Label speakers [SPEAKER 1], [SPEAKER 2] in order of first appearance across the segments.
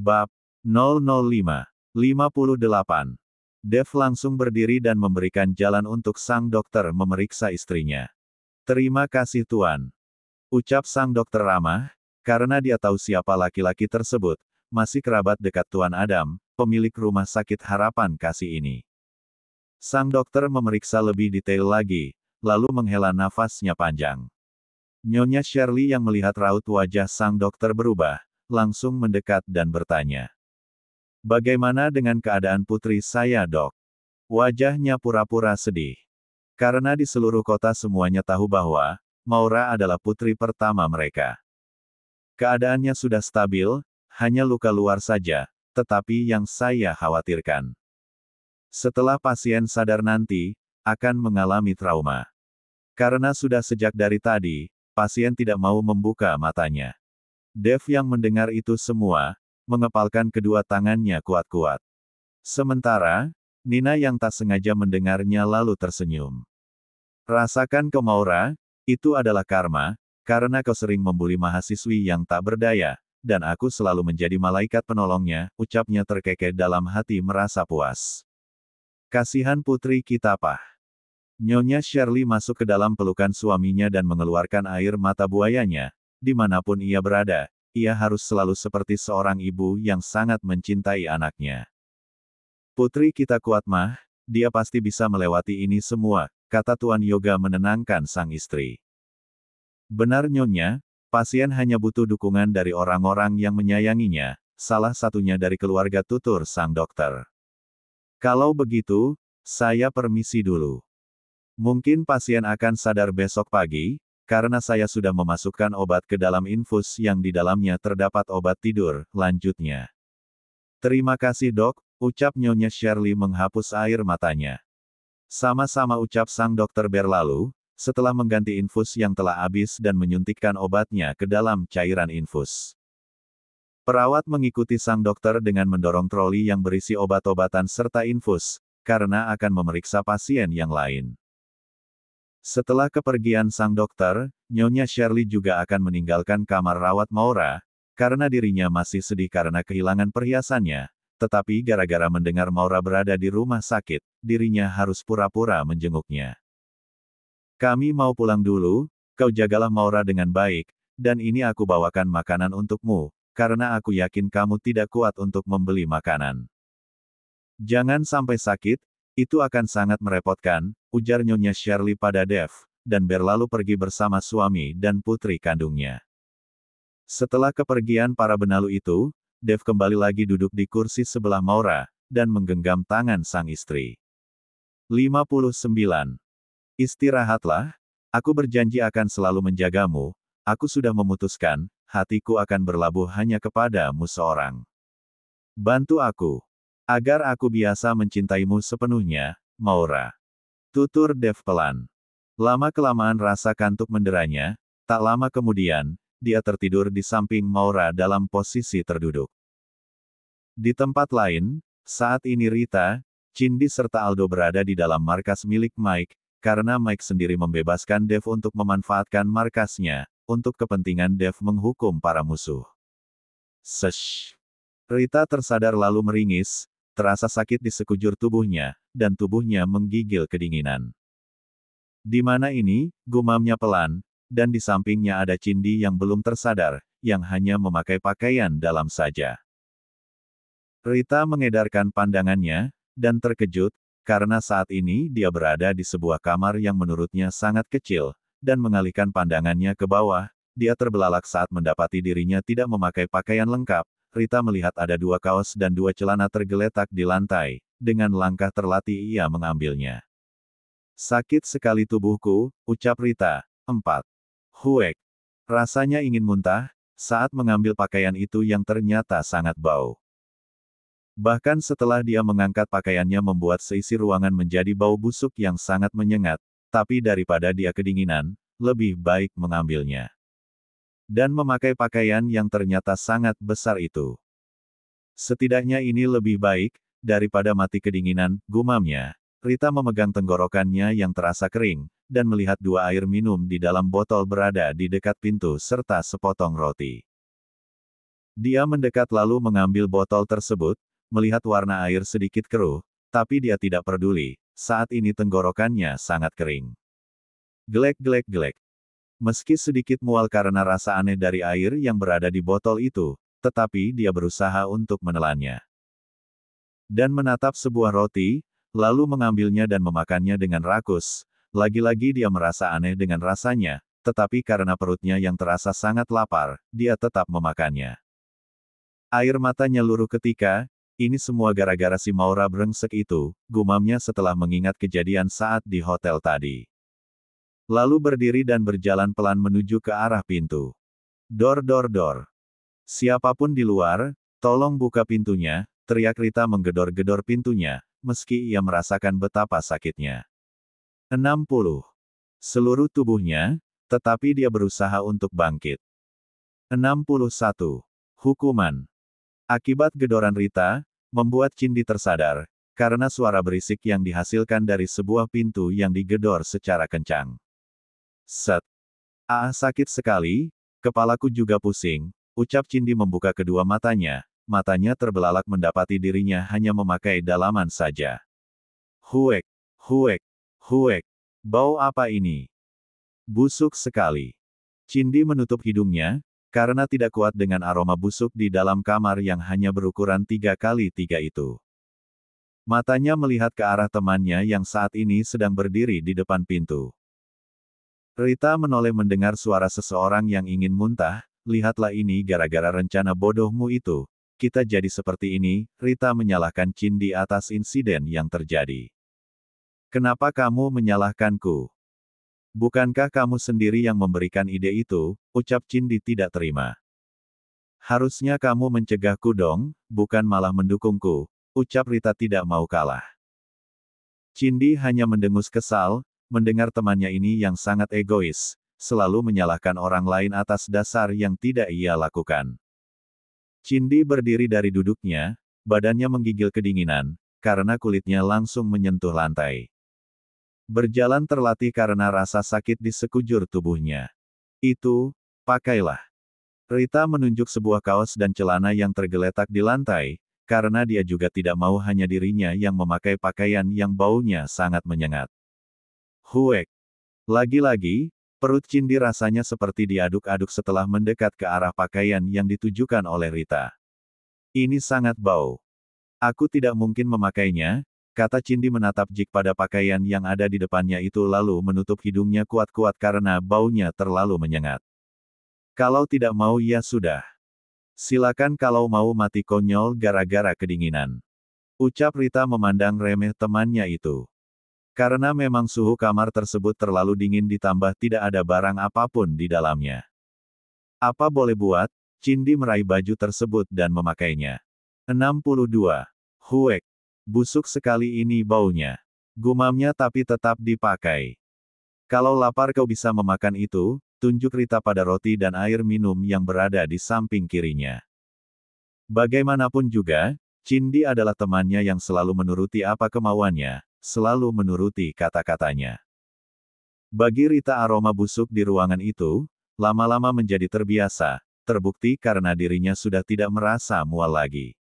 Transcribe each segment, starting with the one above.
[SPEAKER 1] Bab 005-58. Dev langsung berdiri dan memberikan jalan untuk sang dokter memeriksa istrinya. "Terima kasih Tuan," ucap sang dokter ramah, karena dia tahu siapa laki-laki tersebut, masih kerabat dekat Tuan Adam, pemilik rumah sakit Harapan Kasih ini. Sang dokter memeriksa lebih detail lagi, lalu menghela nafasnya panjang. Nyonya Shirley yang melihat raut wajah sang dokter berubah, langsung mendekat dan bertanya. "Bagaimana dengan keadaan putri saya, Dok?" Wajahnya pura-pura sedih. Karena di seluruh kota semuanya tahu bahwa Maura adalah putri pertama mereka. Keadaannya sudah stabil, hanya luka luar saja, tetapi yang saya khawatirkan. Setelah pasien sadar nanti, akan mengalami trauma. Karena sudah sejak dari tadi, pasien tidak mau membuka matanya. Dev yang mendengar itu semua, mengepalkan kedua tangannya kuat-kuat. Sementara, Nina yang tak sengaja mendengarnya lalu tersenyum. "Rasakan ke Maura, itu adalah karma, karena kau sering membuli mahasiswi yang tak berdaya, dan aku selalu menjadi malaikat penolongnya," ucapnya terkekeh dalam hati merasa puas. "Kasihan putri kita Pak." Nyonya Shirley masuk ke dalam pelukan suaminya dan mengeluarkan air mata buayanya. Dimanapun ia berada, ia harus selalu seperti seorang ibu yang sangat mencintai anaknya. "Putri kita kuat mah, dia pasti bisa melewati ini semua," kata Tuan Yoga menenangkan sang istri. "Benar Nyonya, pasien hanya butuh dukungan dari orang-orang yang menyayanginya, salah satunya dari keluarga," tutur sang dokter. "Kalau begitu, saya permisi dulu. Mungkin pasien akan sadar besok pagi, karena saya sudah memasukkan obat ke dalam infus yang di dalamnya terdapat obat tidur," lanjutnya. "Terima kasih Dok," ucap Nyonya Shirley menghapus air matanya. "Sama-sama," ucap sang dokter berlalu, setelah mengganti infus yang telah habis dan menyuntikkan obatnya ke dalam cairan infus. Perawat mengikuti sang dokter dengan mendorong troli yang berisi obat-obatan serta infus, karena akan memeriksa pasien yang lain. Setelah kepergian sang dokter, Nyonya Shirley juga akan meninggalkan kamar rawat Maura, karena dirinya masih sedih karena kehilangan perhiasannya, tetapi gara-gara mendengar Maura berada di rumah sakit, dirinya harus pura-pura menjenguknya. "Kami mau pulang dulu, kau jagalah Maura dengan baik, dan ini aku bawakan makanan untukmu, karena aku yakin kamu tidak kuat untuk membeli makanan. Jangan sampai sakit, itu akan sangat merepotkan," ujar Nyonya Shirley pada Dev, dan berlalu pergi bersama suami dan putri kandungnya. Setelah kepergian para benalu itu, Dev kembali lagi duduk di kursi sebelah Maura, dan menggenggam tangan sang istri. 59. "Istirahatlah, aku berjanji akan selalu menjagamu, aku sudah memutuskan, hatiku akan berlabuh hanya kepadamu seorang. Bantu aku, agar aku biasa mencintaimu sepenuhnya, Maura," tutur Dev pelan. Lama-kelamaan rasa kantuk menderanya, tak lama kemudian, dia tertidur di samping Maura dalam posisi terduduk. Di tempat lain, saat ini Rita, Cindy serta Aldo berada di dalam markas milik Mike, karena Mike sendiri membebaskan Dev untuk memanfaatkan markasnya, untuk kepentingan Dev menghukum para musuh. Sesh! Rita tersadar lalu meringis, terasa sakit di sekujur tubuhnya, dan tubuhnya menggigil kedinginan. "Di mana ini?" gumamnya pelan, dan di sampingnya ada Cindy yang belum tersadar, yang hanya memakai pakaian dalam saja. Rita mengedarkan pandangannya, dan terkejut, karena saat ini dia berada di sebuah kamar yang menurutnya sangat kecil, dan mengalihkan pandangannya ke bawah, dia terbelalak saat mendapati dirinya tidak memakai pakaian lengkap. Rita melihat ada 2 kaos dan 2 celana tergeletak di lantai, dengan langkah terlatih ia mengambilnya. "Sakit sekali tubuhku," ucap Rita. 4. Huek. Rasanya ingin muntah, saat mengambil pakaian itu yang ternyata sangat bau. Bahkan setelah dia mengangkat pakaiannya membuat seisi ruangan menjadi bau busuk yang sangat menyengat, tapi daripada dia kedinginan, lebih baik mengambilnya. Dan memakai pakaian yang ternyata sangat besar itu. "Setidaknya ini lebih baik, daripada mati kedinginan," gumamnya. Rita memegang tenggorokannya yang terasa kering, dan melihat 2 air minum di dalam botol berada di dekat pintu serta sepotong roti. Dia mendekat lalu mengambil botol tersebut, melihat warna air sedikit keruh, tapi dia tidak peduli, saat ini tenggorokannya sangat kering. Glek-glek-glek. Meski sedikit mual karena rasa aneh dari air yang berada di botol itu, tetapi dia berusaha untuk menelannya. Dan menatap sebuah roti, lalu mengambilnya dan memakannya dengan rakus. Lagi-lagi dia merasa aneh dengan rasanya, tetapi karena perutnya yang terasa sangat lapar, dia tetap memakannya. Air matanya luruh ketika, ini semua gara-gara si Maura brengsek itu, gumamnya setelah mengingat kejadian saat di hotel tadi. Lalu berdiri dan berjalan pelan menuju ke arah pintu. Dor dor dor. Siapapun di luar, tolong buka pintunya, teriak Rita menggedor-gedor pintunya, meski ia merasakan betapa sakitnya. 60. Seluruh tubuhnya, tetapi dia berusaha untuk bangkit. 61. Hukuman. Akibat gedoran Rita, membuat Cindy tersadar, karena suara berisik yang dihasilkan dari sebuah pintu yang digedor secara kencang. Set. Ah, sakit sekali, kepalaku juga pusing, ucap Cindy membuka kedua matanya terbelalak mendapati dirinya hanya memakai dalaman saja. Huek, huek, huek, bau apa ini? Busuk sekali. Cindy menutup hidungnya, karena tidak kuat dengan aroma busuk di dalam kamar yang hanya berukuran 3x3 itu. Matanya melihat ke arah temannya yang saat ini sedang berdiri di depan pintu. Rita menoleh mendengar suara seseorang yang ingin muntah, lihatlah ini gara-gara rencana bodohmu itu. Kita jadi seperti ini, Rita menyalahkan Cindy atas insiden yang terjadi. Kenapa kamu menyalahkanku? Bukankah kamu sendiri yang memberikan ide itu, ucap Cindy tidak terima. Harusnya kamu mencegahku dong, bukan malah mendukungku, ucap Rita tidak mau kalah. Cindy hanya mendengus kesal, mendengar temannya ini yang sangat egois, selalu menyalahkan orang lain atas dasar yang tidak ia lakukan. Cindy berdiri dari duduknya, badannya menggigil kedinginan, karena kulitnya langsung menyentuh lantai. Berjalan terlatih karena rasa sakit di sekujur tubuhnya. Itu, pakailah. Rita menunjuk sebuah kaos dan celana yang tergeletak di lantai, karena dia juga tidak mau hanya dirinya yang memakai pakaian yang baunya sangat menyengat. Huek. Lagi-lagi, perut Cindy rasanya seperti diaduk-aduk setelah mendekat ke arah pakaian yang ditujukan oleh Rita. Ini sangat bau. Aku tidak mungkin memakainya, kata Cindy menatap jik pada pakaian yang ada di depannya itu lalu menutup hidungnya kuat-kuat karena baunya terlalu menyengat. Kalau tidak mau ya sudah. Silakan kalau mau mati konyol gara-gara kedinginan. Ucap Rita memandang remeh temannya itu. Karena memang suhu kamar tersebut terlalu dingin ditambah tidak ada barang apapun di dalamnya. Apa boleh buat, Cindy meraih baju tersebut dan memakainya. 62. Huek. Busuk sekali ini baunya. Gumamnya tapi tetap dipakai. Kalau lapar kau bisa memakan itu, tunjuk Rita pada roti dan air minum yang berada di samping kirinya. Bagaimanapun juga, Cindy adalah temannya yang selalu menuruti apa kemauannya, selalu menuruti kata-katanya. Bagi Rita aroma busuk di ruangan itu, lama-lama menjadi terbiasa, terbukti karena dirinya sudah tidak merasa mual lagi.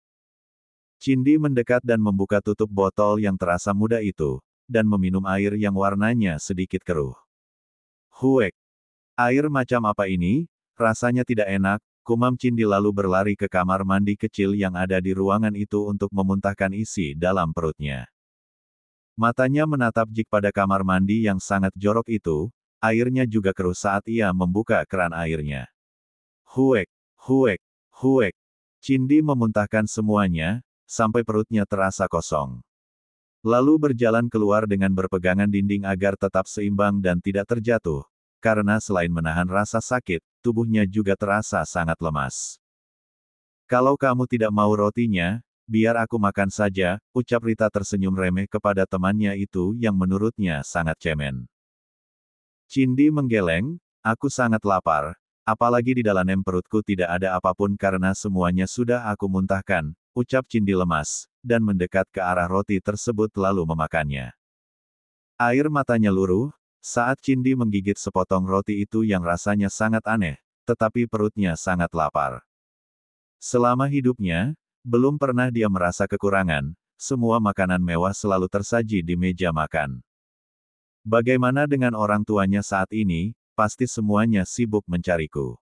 [SPEAKER 1] Cindy mendekat dan membuka tutup botol yang terasa muda itu, dan meminum air yang warnanya sedikit keruh. Huek. Air macam apa ini? Rasanya tidak enak, kumam Cindy lalu berlari ke kamar mandi kecil yang ada di ruangan itu untuk memuntahkan isi dalam perutnya. Matanya menatap jik pada kamar mandi yang sangat jorok itu, airnya juga keruh saat ia membuka keran airnya. Huek, huek, huek. Cindy memuntahkan semuanya, sampai perutnya terasa kosong. Lalu berjalan keluar dengan berpegangan dinding agar tetap seimbang dan tidak terjatuh, karena selain menahan rasa sakit, tubuhnya juga terasa sangat lemas. Kalau kamu tidak mau rotinya, biar aku makan saja, ucap Rita tersenyum remeh kepada temannya itu yang menurutnya sangat cemen. Cindy menggeleng, aku sangat lapar, apalagi di dalam perutku tidak ada apapun karena semuanya sudah aku muntahkan, ucap Cindy lemas, dan mendekat ke arah roti tersebut lalu memakannya. Air matanya luruh, saat Cindy menggigit sepotong roti itu yang rasanya sangat aneh, tetapi perutnya sangat lapar. Selama hidupnya, belum pernah dia merasa kekurangan, semua makanan mewah selalu tersaji di meja makan. Bagaimana dengan orang tuanya saat ini, pasti semuanya sibuk mencariku.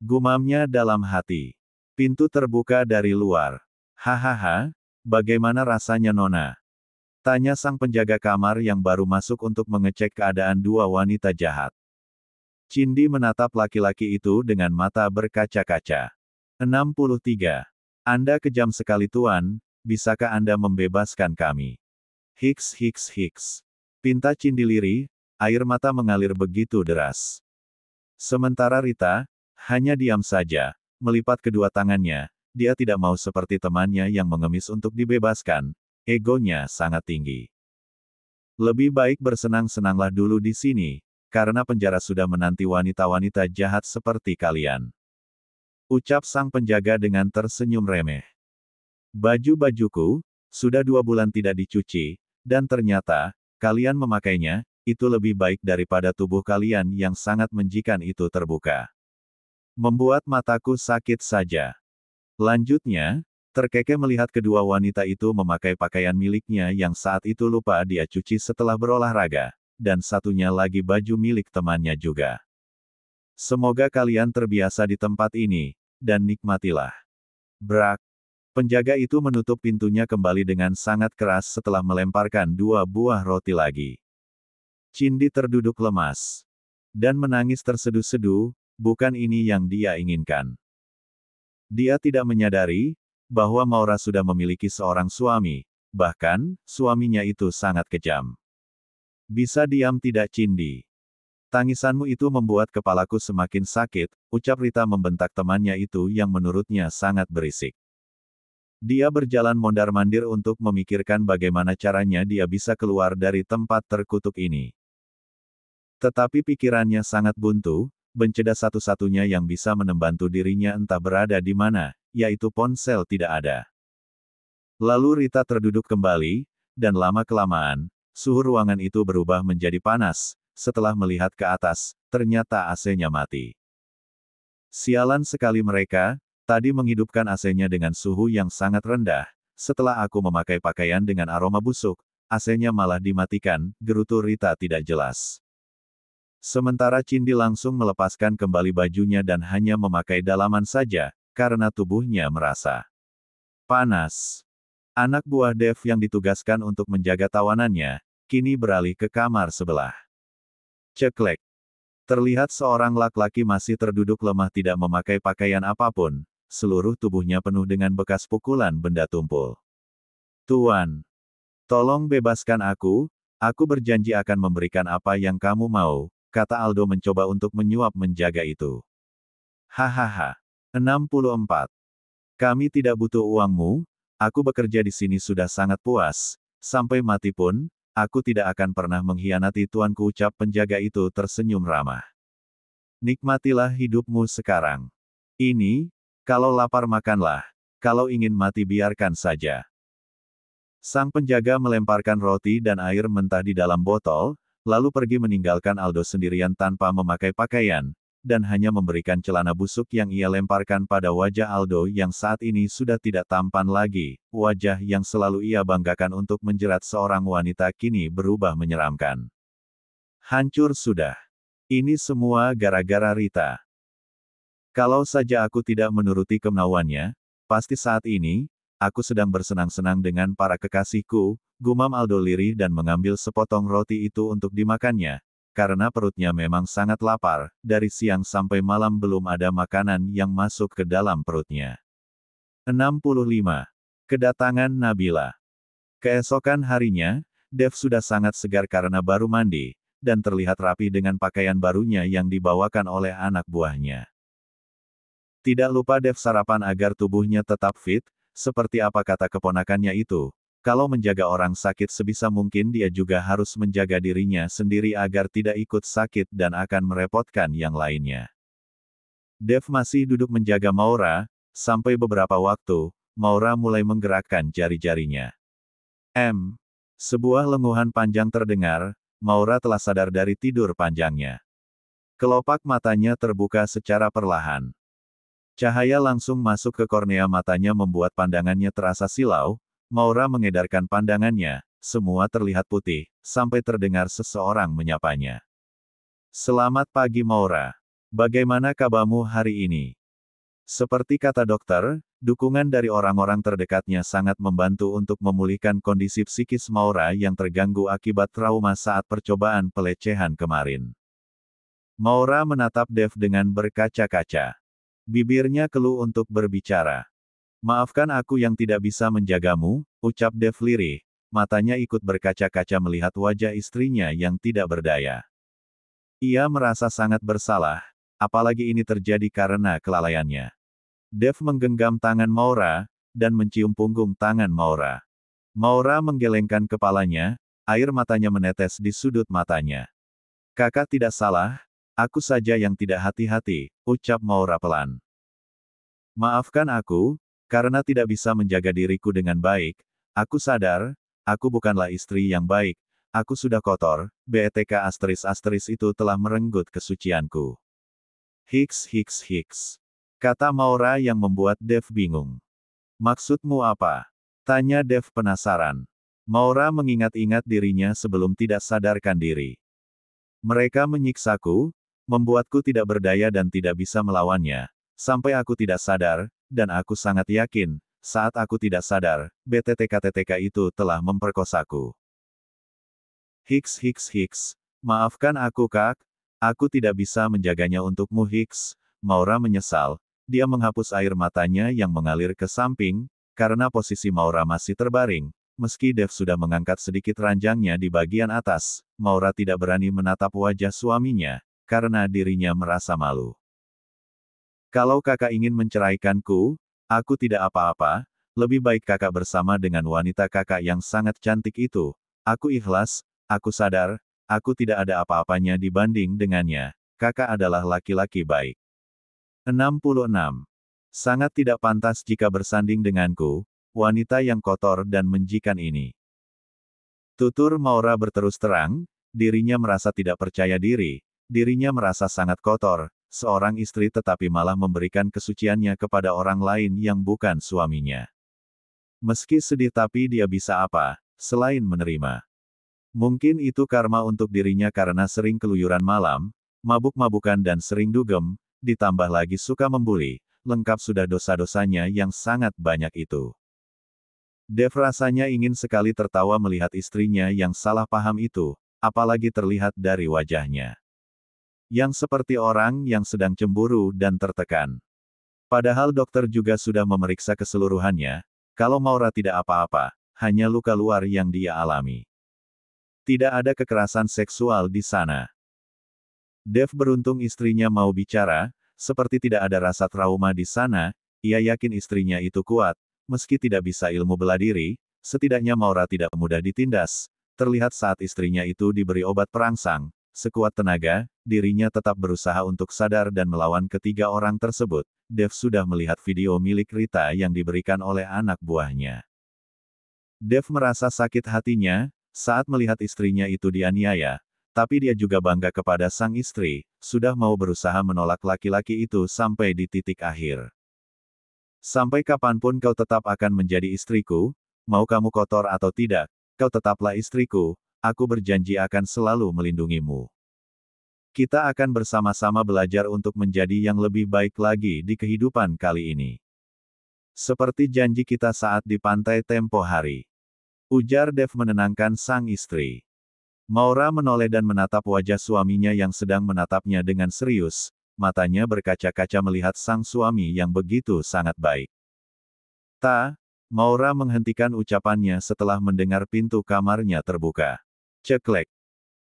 [SPEAKER 1] Gumamnya dalam hati. Pintu terbuka dari luar. Hahaha, bagaimana rasanya Nona? Tanya sang penjaga kamar yang baru masuk untuk mengecek keadaan dua wanita jahat. Cindy menatap laki-laki itu dengan mata berkaca-kaca. 63. Anda kejam sekali Tuan, bisakah Anda membebaskan kami? Hiks hiks hiks. Pinta Cindy lirih, air mata mengalir begitu deras. Sementara Rita, hanya diam saja, melipat kedua tangannya, dia tidak mau seperti temannya yang mengemis untuk dibebaskan, egonya sangat tinggi. Lebih baik bersenang-senanglah dulu di sini, karena penjara sudah menanti wanita-wanita jahat seperti kalian. Ucap sang penjaga dengan tersenyum remeh. Baju-bajuku, sudah 2 bulan tidak dicuci, dan ternyata, kalian memakainya, itu lebih baik daripada tubuh kalian yang sangat menjikan itu terbuka. Membuat mataku sakit saja. Lanjutnya, terkekeh melihat kedua wanita itu memakai pakaian miliknya yang saat itu lupa dia cuci setelah berolahraga, dan satunya lagi baju milik temannya juga. Semoga kalian terbiasa di tempat ini, dan nikmatilah. Brak. Penjaga itu menutup pintunya kembali dengan sangat keras setelah melemparkan 2 buah roti lagi. Cindy terduduk lemas. Dan menangis terseduh-seduh, bukan ini yang dia inginkan. Dia tidak menyadari, bahwa Maura sudah memiliki seorang suami, bahkan, suaminya itu sangat kejam. Bisa diam tidak Cindy? Tangisanmu itu membuat kepalaku semakin sakit, ucap Rita membentak temannya itu yang menurutnya sangat berisik. Dia berjalan mondar-mandir untuk memikirkan bagaimana caranya dia bisa keluar dari tempat terkutuk ini. Tetapi pikirannya sangat buntu, benceda satu-satunya yang bisa membantu dirinya entah berada di mana, yaitu ponsel tidak ada. Lalu Rita terduduk kembali, dan lama-kelamaan, suhu ruangan itu berubah menjadi panas. Setelah melihat ke atas, ternyata AC-nya mati. Sialan sekali mereka, tadi menghidupkan AC-nya dengan suhu yang sangat rendah. Setelah aku memakai pakaian dengan aroma busuk, AC-nya malah dimatikan, gerutu Rita tidak jelas. Sementara Cindy langsung melepaskan kembali bajunya dan hanya memakai dalaman saja, karena tubuhnya merasa panas. Anak buah Dev yang ditugaskan untuk menjaga tawanannya, kini beralih ke kamar sebelah. Ceklek. Terlihat seorang laki-laki masih terduduk lemah tidak memakai pakaian apapun, seluruh tubuhnya penuh dengan bekas pukulan benda tumpul. Tuan, tolong bebaskan aku berjanji akan memberikan apa yang kamu mau, kata Aldo mencoba untuk menyuap menjaga itu. Hahaha. 64. Kami tidak butuh uangmu, aku bekerja di sini sudah sangat puas, sampai mati pun, aku tidak akan pernah mengkhianati tuanku ucap penjaga itu tersenyum ramah. Nikmatilah hidupmu sekarang. Ini, kalau lapar makanlah, kalau ingin mati biarkan saja. Sang penjaga melemparkan roti dan air mentah di dalam botol, lalu pergi meninggalkan Aldo sendirian tanpa memakai pakaian, dan hanya memberikan celana busuk yang ia lemparkan pada wajah Aldo yang saat ini sudah tidak tampan lagi, wajah yang selalu ia banggakan untuk menjerat seorang wanita kini berubah menyeramkan. Hancur sudah. Ini semua gara-gara Rita. Kalau saja aku tidak menuruti kemauannya, pasti saat ini, aku sedang bersenang-senang dengan para kekasihku, gumam Aldo lirih dan mengambil sepotong roti itu untuk dimakannya, karena perutnya memang sangat lapar, dari siang sampai malam belum ada makanan yang masuk ke dalam perutnya. 65. Kedatangan Nabila. Keesokan harinya, Dev sudah sangat segar karena baru mandi, dan terlihat rapi dengan pakaian barunya yang dibawakan oleh anak buahnya. Tidak lupa Dev sarapan agar tubuhnya tetap fit, seperti apa kata keponakannya itu. Kalau menjaga orang sakit sebisa mungkin dia juga harus menjaga dirinya sendiri agar tidak ikut sakit dan akan merepotkan yang lainnya. Dev masih duduk menjaga Maura, sampai beberapa waktu, Maura mulai menggerakkan jari-jarinya. Sebuah lenguhan panjang terdengar, Maura telah sadar dari tidur panjangnya. Kelopak matanya terbuka secara perlahan. Cahaya langsung masuk ke kornea matanya membuat pandangannya terasa silau. Maura mengedarkan pandangannya, semua terlihat putih, sampai terdengar seseorang menyapanya. Selamat pagi Maura. Bagaimana kabarmu hari ini? Seperti kata dokter, dukungan dari orang-orang terdekatnya sangat membantu untuk memulihkan kondisi psikis Maura yang terganggu akibat trauma saat percobaan pelecehan kemarin. Maura menatap Dev dengan berkaca-kaca. Bibirnya keluh untuk berbicara. Maafkan aku yang tidak bisa menjagamu, ucap Dev lirih. Matanya ikut berkaca-kaca melihat wajah istrinya yang tidak berdaya. Ia merasa sangat bersalah, apalagi ini terjadi karena kelalaiannya. Dev menggenggam tangan Maura, dan mencium punggung tangan Maura. Maura menggelengkan kepalanya, air matanya menetes di sudut matanya. Kakak tidak salah, aku saja yang tidak hati-hati, ucap Maura pelan. Maafkan aku, karena tidak bisa menjaga diriku dengan baik. Aku sadar, aku bukanlah istri yang baik. Aku sudah kotor, BTK ** itu telah merenggut kesucianku. Hiks. Kata Maura yang membuat Dev bingung. Maksudmu apa? Tanya Dev penasaran. Maura mengingat-ingat dirinya sebelum tidak sadarkan diri. Mereka menyiksaku, membuatku tidak berdaya dan tidak bisa melawannya, sampai aku tidak sadar, dan aku sangat yakin, saat aku tidak sadar, BTTK itu telah memperkosaku. Hiks. Maafkan aku kak, aku tidak bisa menjaganya untukmu Hiks. Maura menyesal. Dia menghapus air matanya yang mengalir ke samping, karena posisi Maura masih terbaring. Meski Dev sudah mengangkat sedikit ranjangnya di bagian atas, Maura tidak berani menatap wajah suaminya, karena dirinya merasa malu. Kalau kakak ingin menceraikanku, aku tidak apa-apa, lebih baik kakak bersama dengan wanita kakak yang sangat cantik itu. Aku ikhlas, aku sadar, aku tidak ada apa-apanya dibanding dengannya. Kakak adalah laki-laki baik. 66. Sangat tidak pantas jika bersanding denganku, wanita yang kotor dan menjikan ini. Tutur Maura berterus terang, dirinya merasa tidak percaya diri, dirinya merasa sangat kotor, seorang istri tetapi malah memberikan kesuciannya kepada orang lain yang bukan suaminya. Meski sedih tapi dia bisa apa, selain menerima. Mungkin itu karma untuk dirinya karena sering keluyuran malam, mabuk-mabukan dan sering dugem, ditambah lagi suka membuli, lengkap sudah dosa-dosanya yang sangat banyak itu. Dev rasanya ingin sekali tertawa melihat istrinya yang salah paham itu, apalagi terlihat dari wajahnya. Yang seperti orang yang sedang cemburu dan tertekan. Padahal dokter juga sudah memeriksa keseluruhannya, kalau Maura tidak apa-apa, hanya luka luar yang dia alami. Tidak ada kekerasan seksual di sana. Dev beruntung istrinya mau bicara, seperti tidak ada rasa trauma di sana, ia yakin istrinya itu kuat, meski tidak bisa ilmu bela diri, setidaknya Maura tidak mudah ditindas. Terlihat saat istrinya itu diberi obat perangsang, sekuat tenaga, dirinya tetap berusaha untuk sadar dan melawan ketiga orang tersebut. Dev sudah melihat video milik Rita yang diberikan oleh anak buahnya. Dev merasa sakit hatinya, saat melihat istrinya itu dianiaya. Tapi dia juga bangga kepada sang istri, sudah mau berusaha menolak laki-laki itu sampai di titik akhir. Sampai kapanpun kau tetap akan menjadi istriku, mau kamu kotor atau tidak, kau tetaplah istriku, aku berjanji akan selalu melindungimu. Kita akan bersama-sama belajar untuk menjadi yang lebih baik lagi di kehidupan kali ini. Seperti janji kita saat di pantai tempo hari. Ujar Dev menenangkan sang istri. Maura menoleh dan menatap wajah suaminya yang sedang menatapnya dengan serius, matanya berkaca-kaca melihat sang suami yang begitu sangat baik. Maura menghentikan ucapannya setelah mendengar pintu kamarnya terbuka. Ceklek.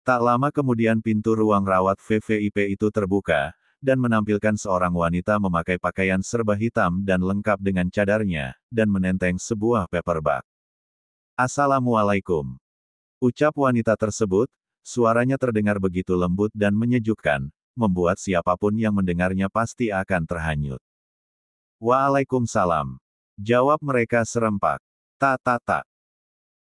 [SPEAKER 1] Tak lama kemudian pintu ruang rawat VVIP itu terbuka, dan menampilkan seorang wanita memakai pakaian serba hitam dan lengkap dengan cadarnya, dan menenteng sebuah paperback. Assalamualaikum. Ucap wanita tersebut, suaranya terdengar begitu lembut dan menyejukkan, membuat siapapun yang mendengarnya pasti akan terhanyut. Waalaikumsalam. Jawab mereka serempak. Tak.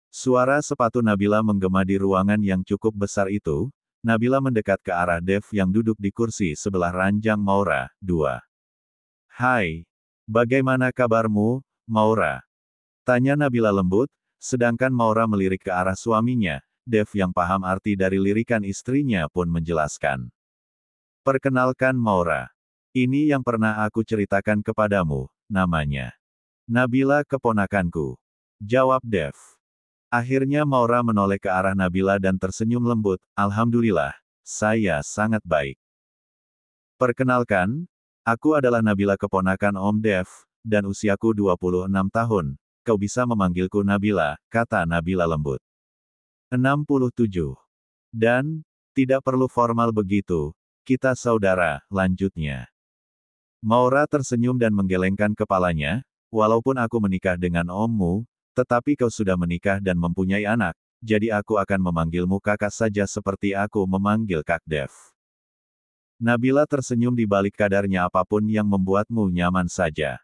[SPEAKER 1] Suara sepatu Nabila menggema di ruangan yang cukup besar itu. Nabila mendekat ke arah Dev yang duduk di kursi sebelah ranjang Maura. 2. Hai, Bagaimana kabarmu, Maura? Tanya Nabila lembut, sedangkan Maura melirik ke arah suaminya. Dev yang paham arti dari lirikan istrinya pun menjelaskan. Perkenalkan Maura. Ini yang pernah aku ceritakan kepadamu, namanya Nabila keponakanku. Jawab Dev. Akhirnya Maura menoleh ke arah Nabila dan tersenyum lembut, Alhamdulillah, saya sangat baik. Perkenalkan, aku adalah Nabila keponakan Om Dev, dan usiaku 26 tahun. Kau bisa memanggilku Nabila, kata Nabila lembut. 67. Dan, tidak perlu formal begitu, kita saudara, lanjutnya. Maura tersenyum dan menggelengkan kepalanya, walaupun aku menikah dengan ommu, tetapi kau sudah menikah dan mempunyai anak, jadi aku akan memanggilmu kakak saja seperti aku memanggil Kak Dev. Nabila tersenyum di balik kadarnya apapun yang membuatmu nyaman saja.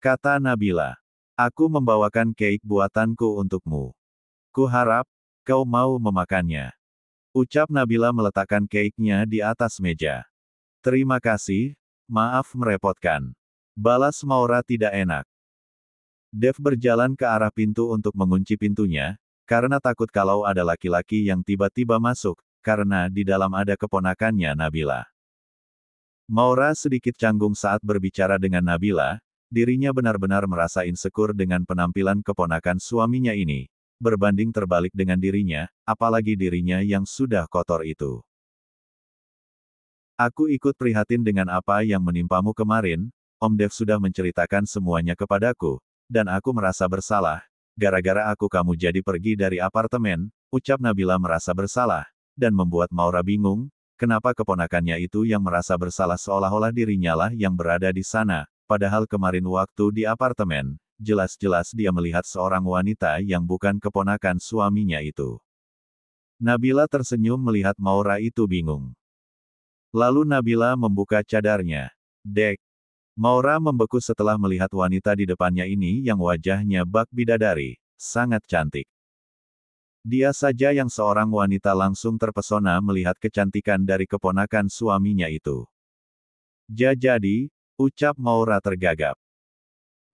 [SPEAKER 1] Kata Nabila. Aku membawakan cake buatanku untukmu. Kuharap, kau mau memakannya. Ucap Nabila meletakkan cake-nya di atas meja. Terima kasih, maaf merepotkan. Balas Maura tidak enak. Dev berjalan ke arah pintu untuk mengunci pintunya, karena takut kalau ada laki-laki yang tiba-tiba masuk, karena di dalam ada keponakannya Nabila. Maura sedikit canggung saat berbicara dengan Nabila, dirinya benar-benar merasa insecure dengan penampilan keponakan suaminya ini, berbanding terbalik dengan dirinya, apalagi dirinya yang sudah kotor itu. Aku ikut prihatin dengan apa yang menimpamu kemarin, Om Dev sudah menceritakan semuanya kepadaku, dan aku merasa bersalah, gara-gara kamu jadi pergi dari apartemen, ucap Nabila merasa bersalah, dan membuat Maura bingung, kenapa keponakannya itu yang merasa bersalah seolah-olah dirinya lah yang berada di sana, padahal kemarin waktu di apartemen, jelas-jelas dia melihat seorang wanita yang bukan keponakan suaminya itu. Nabila tersenyum melihat Maura itu bingung. Lalu Nabila membuka cadarnya. Dek. Maura membeku setelah melihat wanita di depannya ini yang wajahnya bak bidadari, sangat cantik. Dia saja yang seorang wanita langsung terpesona melihat kecantikan dari keponakan suaminya itu. Jadi, ucap Maura tergagap.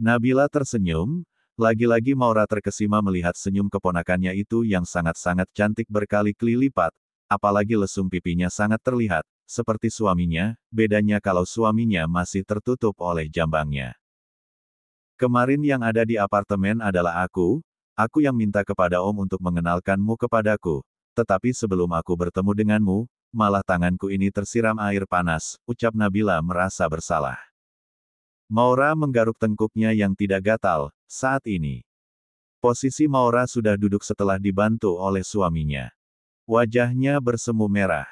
[SPEAKER 1] Nabila tersenyum, lagi-lagi Maura terkesima melihat senyum keponakannya itu yang sangat-sangat cantik berkali-kali lipat, apalagi lesung pipinya sangat terlihat, seperti suaminya, bedanya kalau suaminya masih tertutup oleh jambangnya. Kemarin yang ada di apartemen adalah aku yang minta kepada Om untuk mengenalkanmu kepadaku, tetapi sebelum aku bertemu denganmu, malah tanganku ini tersiram air panas, ucap Nabila merasa bersalah. Maura menggaruk tengkuknya yang tidak gatal, saat ini. Posisi Maura sudah duduk setelah dibantu oleh suaminya. Wajahnya bersemu merah.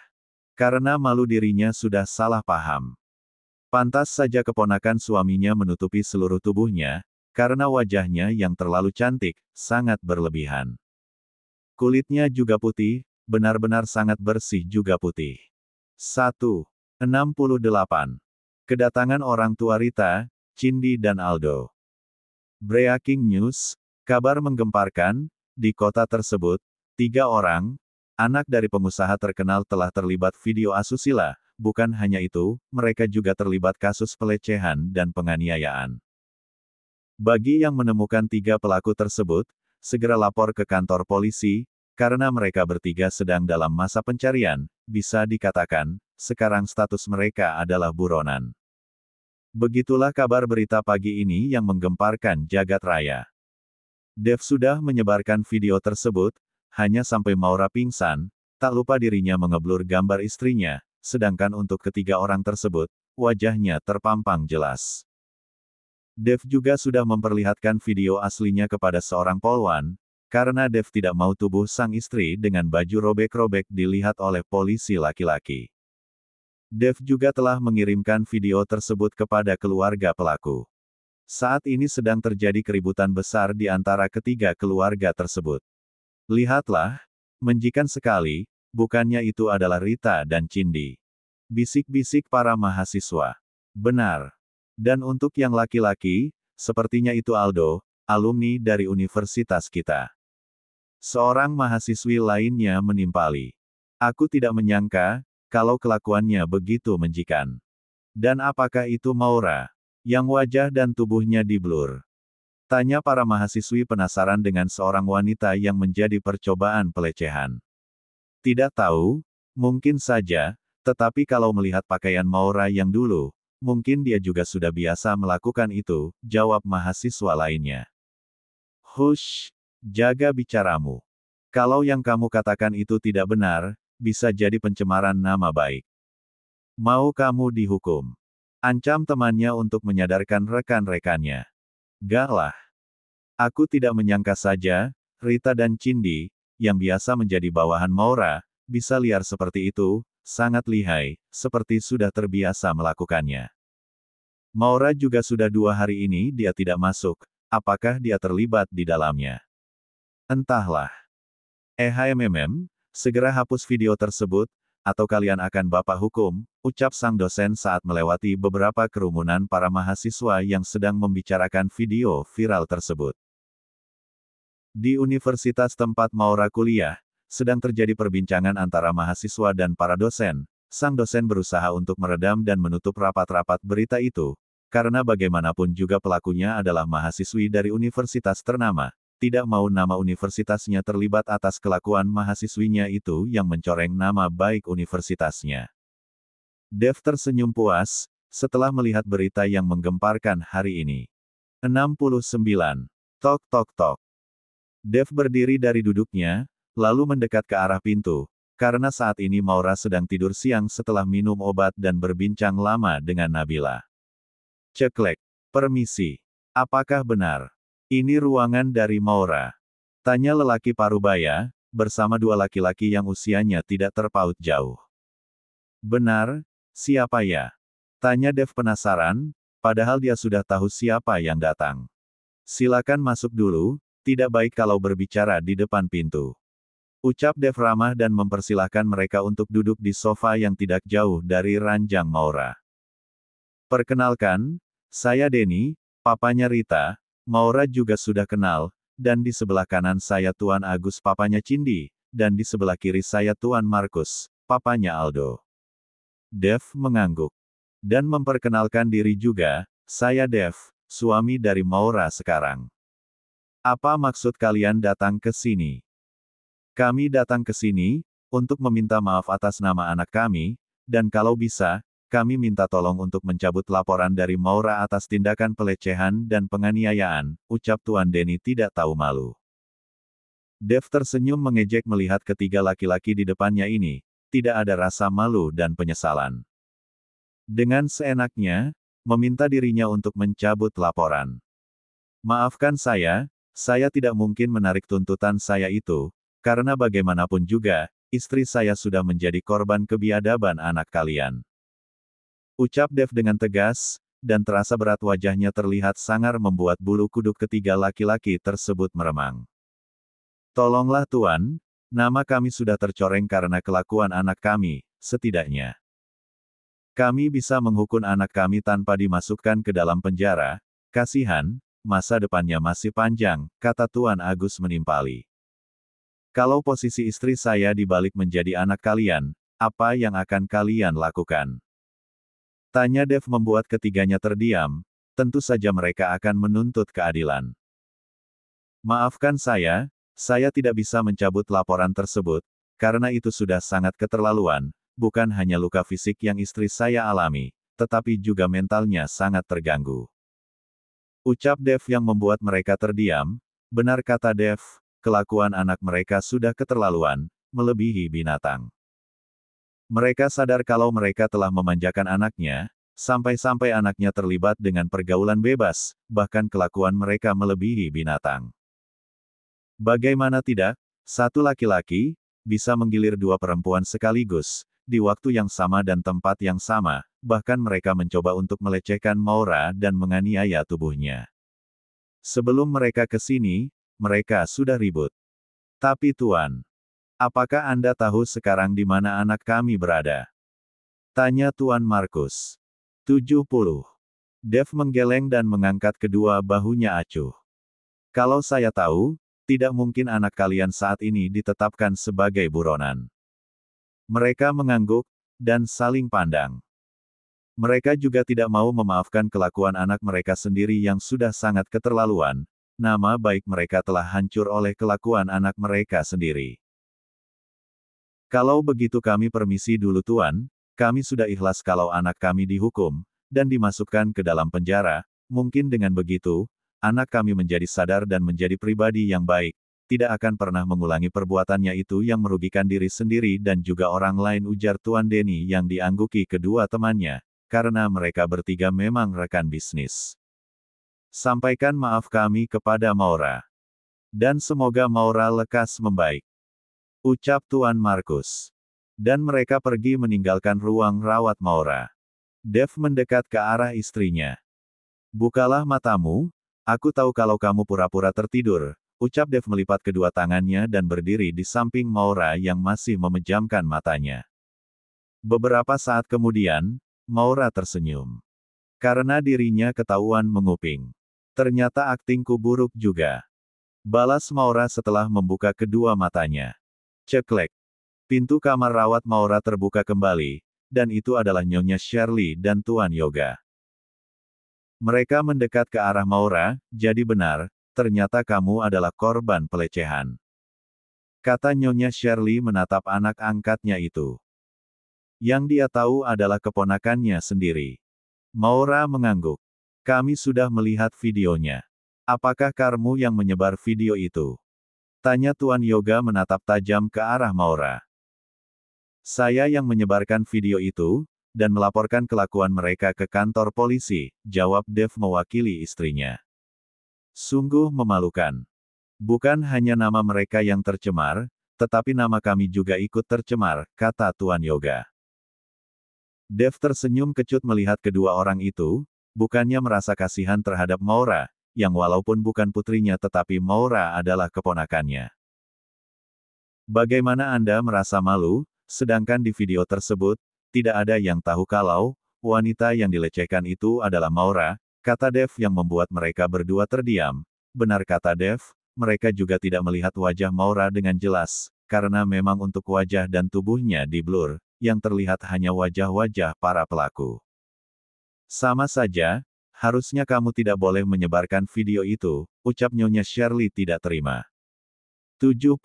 [SPEAKER 1] Karena malu dirinya sudah salah paham. Pantas saja keponakan suaminya menutupi seluruh tubuhnya, karena wajahnya yang terlalu cantik, sangat berlebihan. Kulitnya juga putih, benar-benar sangat bersih juga putih. 1:68. Kedatangan orang tua Rita, Cindy dan Aldo. Breaking news, kabar menggemparkan, di kota tersebut, 3 orang, anak dari pengusaha terkenal telah terlibat video asusila, bukan hanya itu, mereka juga terlibat kasus pelecehan dan penganiayaan. Bagi yang menemukan 3 pelaku tersebut, segera lapor ke kantor polisi, karena mereka bertiga sedang dalam masa pencarian, bisa dikatakan, sekarang status mereka adalah buronan. Begitulah kabar berita pagi ini yang menggemparkan jagat raya. Dev sudah menyebarkan video tersebut, hanya sampai Maura pingsan, tak lupa dirinya mengeblur gambar istrinya, sedangkan untuk ketiga orang tersebut, wajahnya terpampang jelas. Dev juga sudah memperlihatkan video aslinya kepada seorang polwan, karena Dev tidak mau tubuh sang istri dengan baju robek-robek dilihat oleh polisi laki-laki. Dev juga telah mengirimkan video tersebut kepada keluarga pelaku. Saat ini sedang terjadi keributan besar di antara ketiga keluarga tersebut. Lihatlah, menjikan sekali, bukannya itu adalah Rita dan Cindy. Bisik-bisik para mahasiswa. Benar. Dan untuk yang laki-laki, sepertinya itu Aldo, alumni dari universitas kita. Seorang mahasiswi lainnya menimpali. Aku tidak menyangka, kalau kelakuannya begitu menjikan. Dan apakah itu Maura? Yang wajah dan tubuhnya diblur. Tanya para mahasiswi penasaran dengan seorang wanita yang menjadi percobaan pelecehan. Tidak tahu, mungkin saja, tetapi kalau melihat pakaian Maura yang dulu, mungkin dia juga sudah biasa melakukan itu, jawab mahasiswa lainnya. Hush, jaga bicaramu. Kalau yang kamu katakan itu tidak benar, bisa jadi pencemaran nama baik. Mau kamu dihukum? Ancam temannya untuk menyadarkan rekan-rekannya. Gak lah. Aku tidak menyangka saja, Rita dan Cindy, yang biasa menjadi bawahan Maura, bisa liar seperti itu, sangat lihai, seperti sudah terbiasa melakukannya. Maura juga sudah 2 hari ini dia tidak masuk, apakah dia terlibat di dalamnya? Entahlah. Segera hapus video tersebut, atau kalian akan bapak hukum, ucap sang dosen saat melewati beberapa kerumunan para mahasiswa yang sedang membicarakan video viral tersebut. Di universitas tempat Maura kuliah, sedang terjadi perbincangan antara mahasiswa dan para dosen. Sang dosen berusaha untuk meredam dan menutup rapat-rapat berita itu, karena bagaimanapun juga pelakunya adalah mahasiswi dari universitas ternama, tidak mau nama universitasnya terlibat atas kelakuan mahasiswinya itu yang mencoreng nama baik universitasnya. Dev tersenyum puas, setelah melihat berita yang menggemparkan hari ini. 69. Tok tok tok. Dev berdiri dari duduknya, lalu mendekat ke arah pintu, karena saat ini Maura sedang tidur siang setelah minum obat dan berbincang lama dengan Nabila. Ceklek. Permisi. Apakah benar? Ini ruangan dari Maura. Tanya lelaki parubaya, bersama 2 laki-laki yang usianya tidak terpaut jauh. Benar, siapa ya? Tanya Dev penasaran, padahal dia sudah tahu siapa yang datang. Silakan masuk dulu, tidak baik kalau berbicara di depan pintu. Ucap Dev ramah dan mempersilahkan mereka untuk duduk di sofa yang tidak jauh dari ranjang Maura. Perkenalkan, saya Denny, papanya Rita. Maura juga sudah kenal, dan di sebelah kanan saya Tuan Agus papanya Cindy, dan di sebelah kiri saya Tuan Markus, papanya Aldo. Dev mengangguk. Dan memperkenalkan diri juga, saya Dev, suami dari Maura sekarang. Apa maksud kalian datang ke sini? Kami datang ke sini, untuk meminta maaf atas nama anak kami, dan kalau bisa, kami minta tolong untuk mencabut laporan dari Maura atas tindakan pelecehan dan penganiayaan, ucap Tuan Denny tidak tahu malu. Dev tersenyum mengejek melihat ketiga laki-laki di depannya ini, tidak ada rasa malu dan penyesalan. Dengan seenaknya, meminta dirinya untuk mencabut laporan. Maafkan saya tidak mungkin menarik tuntutan saya itu, karena bagaimanapun juga, istri saya sudah menjadi korban kebiadaban anak kalian. Ucap Dev dengan tegas, dan terasa berat wajahnya terlihat sangar membuat bulu kuduk ketiga laki-laki tersebut meremang. Tolonglah Tuan, nama kami sudah tercoreng karena kelakuan anak kami, setidaknya. Kami bisa menghukum anak kami tanpa dimasukkan ke dalam penjara, kasihan, masa depannya masih panjang, kata Tuan Agus menimpali. Kalau posisi istri saya dibalik menjadi anak kalian, apa yang akan kalian lakukan? Tanya Dev membuat ketiganya terdiam, tentu saja mereka akan menuntut keadilan. Maafkan saya tidak bisa mencabut laporan tersebut, karena itu sudah sangat keterlaluan, bukan hanya luka fisik yang istri saya alami, tetapi juga mentalnya sangat terganggu. Ucap Dev yang membuat mereka terdiam, benar kata Dev, kelakuan anak mereka sudah keterlaluan, melebihi binatang. Mereka sadar kalau mereka telah memanjakan anaknya, sampai-sampai anaknya terlibat dengan pergaulan bebas, bahkan kelakuan mereka melebihi binatang. Bagaimana tidak, satu laki-laki bisa menggilir 2 perempuan sekaligus, di waktu yang sama dan tempat yang sama, bahkan mereka mencoba untuk melecehkan Maura dan menganiaya tubuhnya. Sebelum mereka ke sini, mereka sudah ribut. Tapi Tuan, apakah Anda tahu sekarang di mana anak kami berada? Tanya Tuan Markus. 70. Dev menggeleng dan mengangkat kedua bahunya acuh. Kalau saya tahu, tidak mungkin anak kalian saat ini ditetapkan sebagai buronan. Mereka mengangguk, dan saling pandang. Mereka juga tidak mau memaafkan kelakuan anak mereka sendiri yang sudah sangat keterlaluan. Nama baik mereka telah hancur oleh kelakuan anak mereka sendiri. Kalau begitu kami permisi dulu Tuan, kami sudah ikhlas kalau anak kami dihukum, dan dimasukkan ke dalam penjara. Mungkin dengan begitu, anak kami menjadi sadar dan menjadi pribadi yang baik, tidak akan pernah mengulangi perbuatannya itu yang merugikan diri sendiri dan juga orang lain, ujar Tuan Denny yang diangguki kedua temannya, karena mereka bertiga memang rekan bisnis. Sampaikan maaf kami kepada Maura. Dan semoga Maura lekas membaik, ucap Tuan Markus. Dan mereka pergi meninggalkan ruang rawat Maura. Dev mendekat ke arah istrinya. Bukalah matamu, aku tahu kalau kamu pura-pura tertidur, ucap Dev melipat kedua tangannya dan berdiri di samping Maura yang masih memejamkan matanya. Beberapa saat kemudian, Maura tersenyum. Karena dirinya ketahuan menguping. Ternyata aktingku buruk juga. Balas Maura setelah membuka kedua matanya. Ceklek. Pintu kamar rawat Maura terbuka kembali, dan itu adalah Nyonya Shirley dan Tuan Yoga. Mereka mendekat ke arah Maura, jadi benar, ternyata kamu adalah korban pelecehan. Kata Nyonya Shirley menatap anak angkatnya itu. Yang dia tahu adalah keponakannya sendiri. Maura mengangguk. Kami sudah melihat videonya. Apakah kamu yang menyebar video itu? Tanya Tuan Yoga menatap tajam ke arah Maura. Saya yang menyebarkan video itu, dan melaporkan kelakuan mereka ke kantor polisi, jawab Dev mewakili istrinya. Sungguh memalukan. Bukan hanya nama mereka yang tercemar, tetapi nama kami juga ikut tercemar, kata Tuan Yoga. Dev tersenyum kecut melihat kedua orang itu, bukannya merasa kasihan terhadap Maura, yang walaupun bukan putrinya tetapi Maura adalah keponakannya. Bagaimana Anda merasa malu, sedangkan di video tersebut, tidak ada yang tahu kalau, wanita yang dilecehkan itu adalah Maura, kata Dev yang membuat mereka berdua terdiam. Benar kata Dev, mereka juga tidak melihat wajah Maura dengan jelas, karena memang untuk wajah dan tubuhnya di-blur, yang terlihat hanya wajah-wajah para pelaku. Sama saja, harusnya kamu tidak boleh menyebarkan video itu, ucap Nyonya Shirley tidak terima. 71.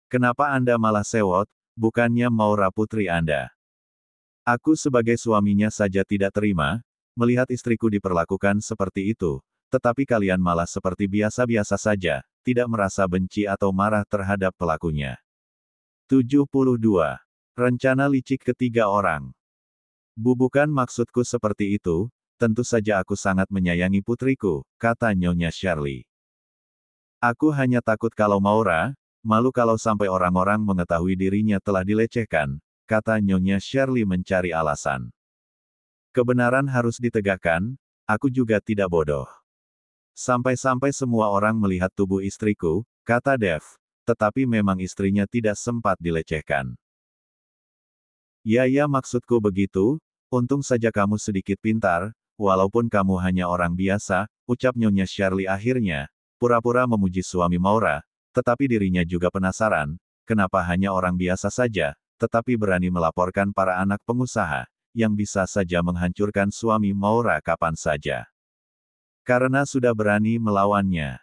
[SPEAKER 1] Kenapa Anda malah sewot, bukannya Maura putri Anda? Aku sebagai suaminya saja tidak terima, melihat istriku diperlakukan seperti itu, tetapi kalian malah seperti biasa-biasa saja, tidak merasa benci atau marah terhadap pelakunya. 72. Rencana licik ketiga orang. Bukan maksudku seperti itu, tentu saja aku sangat menyayangi putriku, kata Nyonya Shirley. Aku hanya takut kalau Maura, malu kalau sampai orang-orang mengetahui dirinya telah dilecehkan, kata Nyonya Shirley mencari alasan. Kebenaran harus ditegakkan, aku juga tidak bodoh. Sampai-sampai semua orang melihat tubuh istriku, kata Dev, tetapi memang istrinya tidak sempat dilecehkan. Ya maksudku begitu, untung saja kamu sedikit pintar, walaupun kamu hanya orang biasa, ucap Nyonya Shirley akhirnya, pura-pura memuji suami Maura, tetapi dirinya juga penasaran, kenapa hanya orang biasa saja, tetapi berani melaporkan para anak pengusaha, yang bisa saja menghancurkan suami Maura kapan saja. Karena sudah berani melawannya.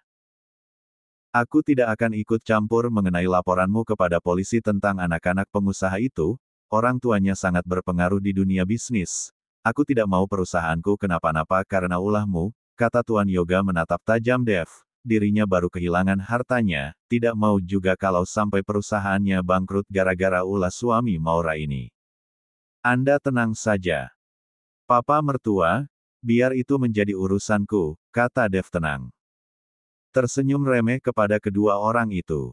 [SPEAKER 1] Aku tidak akan ikut campur mengenai laporanmu kepada polisi tentang anak-anak pengusaha itu, orang tuanya sangat berpengaruh di dunia bisnis. Aku tidak mau perusahaanku kenapa-napa karena ulahmu, kata Tuan Yoga menatap tajam Dev. Dirinya baru kehilangan hartanya, tidak mau juga kalau sampai perusahaannya bangkrut gara-gara ulah suami Maura ini. Anda tenang saja. Papa mertua, biar itu menjadi urusanku, kata Dev tenang. Tersenyum remeh kepada kedua orang itu.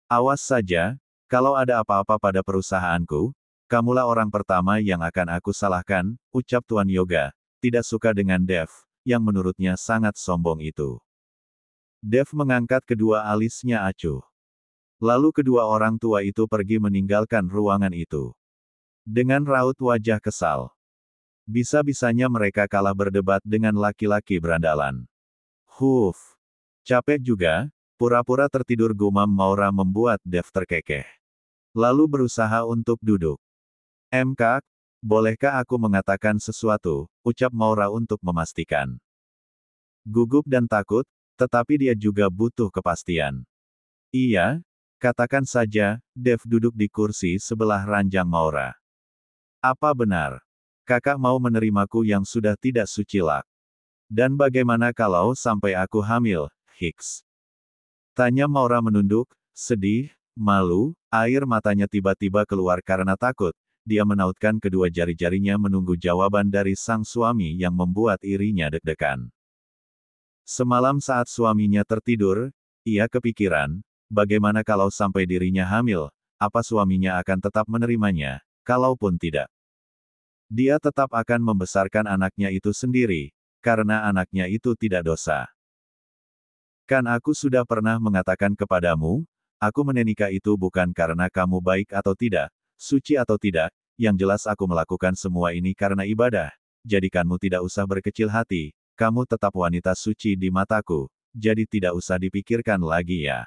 [SPEAKER 1] Awas saja, kalau ada apa-apa pada perusahaanku, kamulah orang pertama yang akan aku salahkan, ucap Tuan Yoga, tidak suka dengan Dev, yang menurutnya sangat sombong itu. Dev mengangkat kedua alisnya acuh. Lalu kedua orang tua itu pergi meninggalkan ruangan itu. Dengan raut wajah kesal. Bisa-bisanya mereka kalah berdebat dengan laki-laki berandalan. Huf. Capek juga, pura-pura tertidur gumam Maura membuat Dev terkekeh. Lalu berusaha untuk duduk. MK, Bolehkah aku mengatakan sesuatu, ucap Maura untuk memastikan. Gugup dan takut, tetapi dia juga butuh kepastian. Iya, katakan saja, Dev duduk di kursi sebelah ranjang Maura. Apa benar? Kakak mau menerimaku yang sudah tidak suci lak? Dan bagaimana kalau sampai aku hamil, Hicks? Tanya Maura menunduk, sedih, malu, air matanya tiba-tiba keluar karena takut. Dia menautkan kedua jari-jarinya menunggu jawaban dari sang suami yang membuat irinya deg-degan. Semalam saat suaminya tertidur, ia kepikiran, bagaimana kalau sampai dirinya hamil, apa suaminya akan tetap menerimanya, kalaupun tidak. Dia tetap akan membesarkan anaknya itu sendiri, karena anaknya itu tidak dosa. Kan aku sudah pernah mengatakan kepadamu, aku menikah itu bukan karena kamu baik atau tidak, suci atau tidak, yang jelas aku melakukan semua ini karena ibadah. Jadikanmu tidak usah berkecil hati, kamu tetap wanita suci di mataku, jadi tidak usah dipikirkan lagi ya.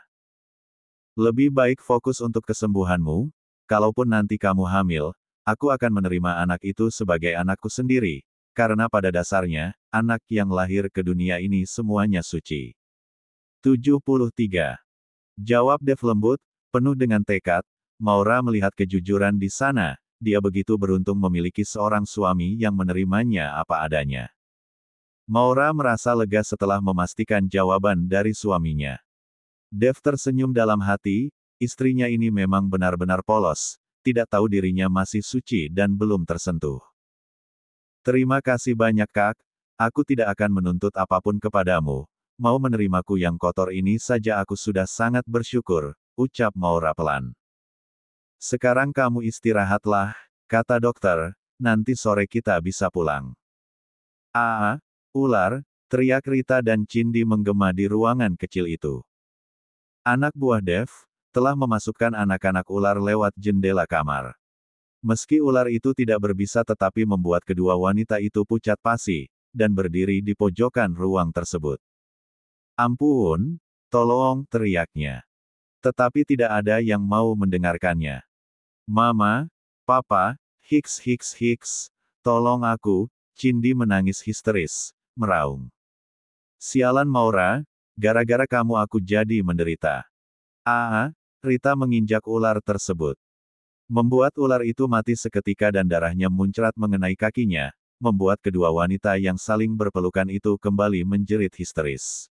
[SPEAKER 1] Lebih baik fokus untuk kesembuhanmu, kalaupun nanti kamu hamil, aku akan menerima anak itu sebagai anakku sendiri, karena pada dasarnya, anak yang lahir ke dunia ini semuanya suci. 73. Jawab Dev lembut, penuh dengan tekad. Maura melihat kejujuran di sana, dia begitu beruntung memiliki seorang suami yang menerimanya apa adanya. Maura merasa lega setelah memastikan jawaban dari suaminya. Dev tersenyum dalam hati, istrinya ini memang benar-benar polos, tidak tahu dirinya masih suci dan belum tersentuh. Terima kasih banyak Kak, aku tidak akan menuntut apapun kepadamu. Mau menerimaku yang kotor ini saja aku sudah sangat bersyukur, ucap Maura pelan. Sekarang kamu istirahatlah, kata dokter, nanti sore kita bisa pulang. Ular, teriak Rita dan Cindy menggema di ruangan kecil itu. Anak buah Dev, telah memasukkan anak-anak ular lewat jendela kamar. Meski ular itu tidak berbisa tetapi membuat kedua wanita itu pucat pasi, dan berdiri di pojokan ruang tersebut. Ampun, tolong, teriaknya. Tetapi tidak ada yang mau mendengarkannya. Mama, Papa, Hicks, tolong aku, Cindy menangis histeris, meraung. Sialan Maura, gara-gara kamu aku jadi menderita. Rita menginjak ular tersebut. Membuat ular itu mati seketika dan darahnya muncrat mengenai kakinya, membuat kedua wanita yang saling berpelukan itu kembali menjerit histeris.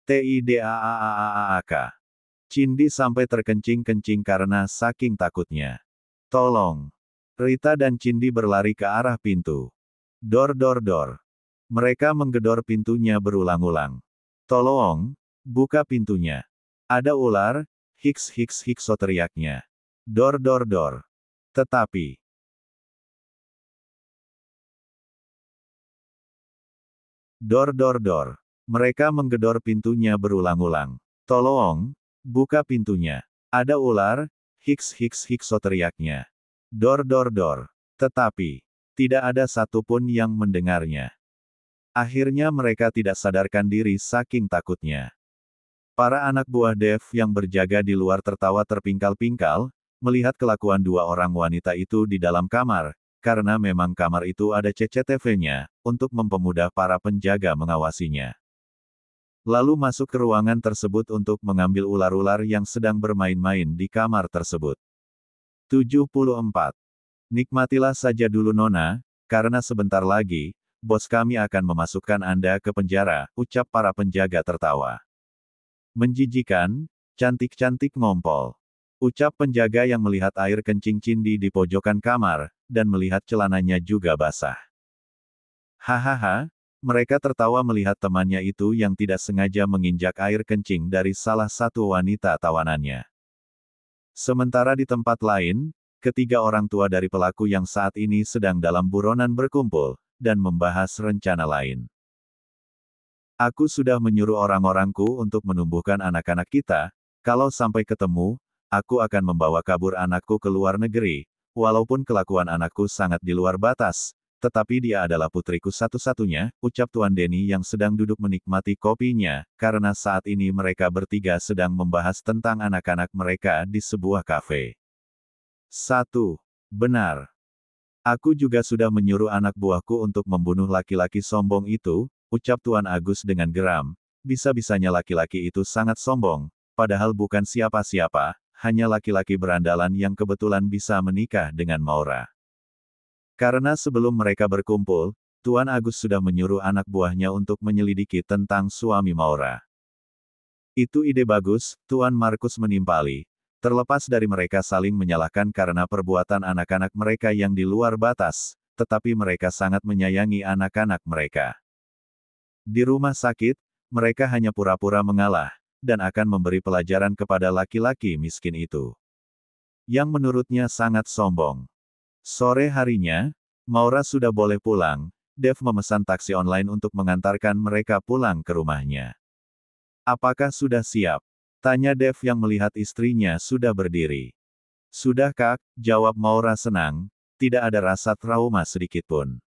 [SPEAKER 1] Tidaaaaak. Cindy sampai terkencing-kencing karena saking takutnya. Tolong. Rita dan Cindy berlari ke arah pintu. Dor. Mereka menggedor pintunya berulang-ulang. Tolong, buka pintunya. Ada ular, Hicks, teriaknya. Dor. Tetapi. Dor. Mereka menggedor pintunya berulang-ulang. Tolong, buka pintunya. Ada ular, Hicks, teriaknya. Dor. Tetapi, tidak ada satupun yang mendengarnya. Akhirnya mereka tidak sadarkan diri saking takutnya. Para anak buah Dev yang berjaga di luar tertawa terpingkal-pingkal, melihat kelakuan dua orang wanita itu di dalam kamar, karena memang kamar itu ada CCTV-nya, untuk mempermudah para penjaga mengawasinya. Lalu masuk ke ruangan tersebut untuk mengambil ular-ular yang sedang bermain-main di kamar tersebut. 74. Nikmatilah saja dulu Nona, karena sebentar lagi, bos kami akan memasukkan Anda ke penjara, ucap para penjaga tertawa. Menjijikan, cantik-cantik ngompol. Ucap penjaga yang melihat air kencing Cindy di pojokan kamar, dan melihat celananya juga basah. Hahaha. Mereka tertawa melihat temannya itu yang tidak sengaja menginjak air kencing dari salah satu wanita tawanannya. Sementara di tempat lain, ketiga orang tua dari pelaku yang saat ini sedang dalam buronan berkumpul, dan membahas rencana lain. Aku sudah menyuruh orang-orangku untuk menumbuhkan anak-anak kita, kalau sampai ketemu, aku akan membawa kabur anakku ke luar negeri, walaupun kelakuan anakku sangat di luar batas. Tetapi dia adalah putriku satu-satunya, ucap Tuan Denny yang sedang duduk menikmati kopinya, karena saat ini mereka bertiga sedang membahas tentang anak-anak mereka di sebuah kafe. 1. Benar. Aku juga sudah menyuruh anak buahku untuk membunuh laki-laki sombong itu, ucap Tuan Agus dengan geram. Bisa-bisanya laki-laki itu sangat sombong, padahal bukan siapa-siapa, hanya laki-laki berandalan yang kebetulan bisa menikah dengan Maura. Karena sebelum mereka berkumpul, Tuan Agus sudah menyuruh anak buahnya untuk menyelidiki tentang suami Maura. Itu ide bagus, Tuan Markus menimpali. Terlepas dari mereka saling menyalahkan karena perbuatan anak-anak mereka yang di luar batas, tetapi mereka sangat menyayangi anak-anak mereka. Di rumah sakit, mereka hanya pura-pura mengalah, dan akan memberi pelajaran kepada laki-laki miskin itu. Yang menurutnya sangat sombong. Sore harinya, Maura sudah boleh pulang. Dev memesan taksi online untuk mengantarkan mereka pulang ke rumahnya. Apakah sudah siap? Tanya Dev yang melihat istrinya sudah berdiri. Sudah Kak, jawab Maura senang, tidak ada rasa trauma sedikitpun.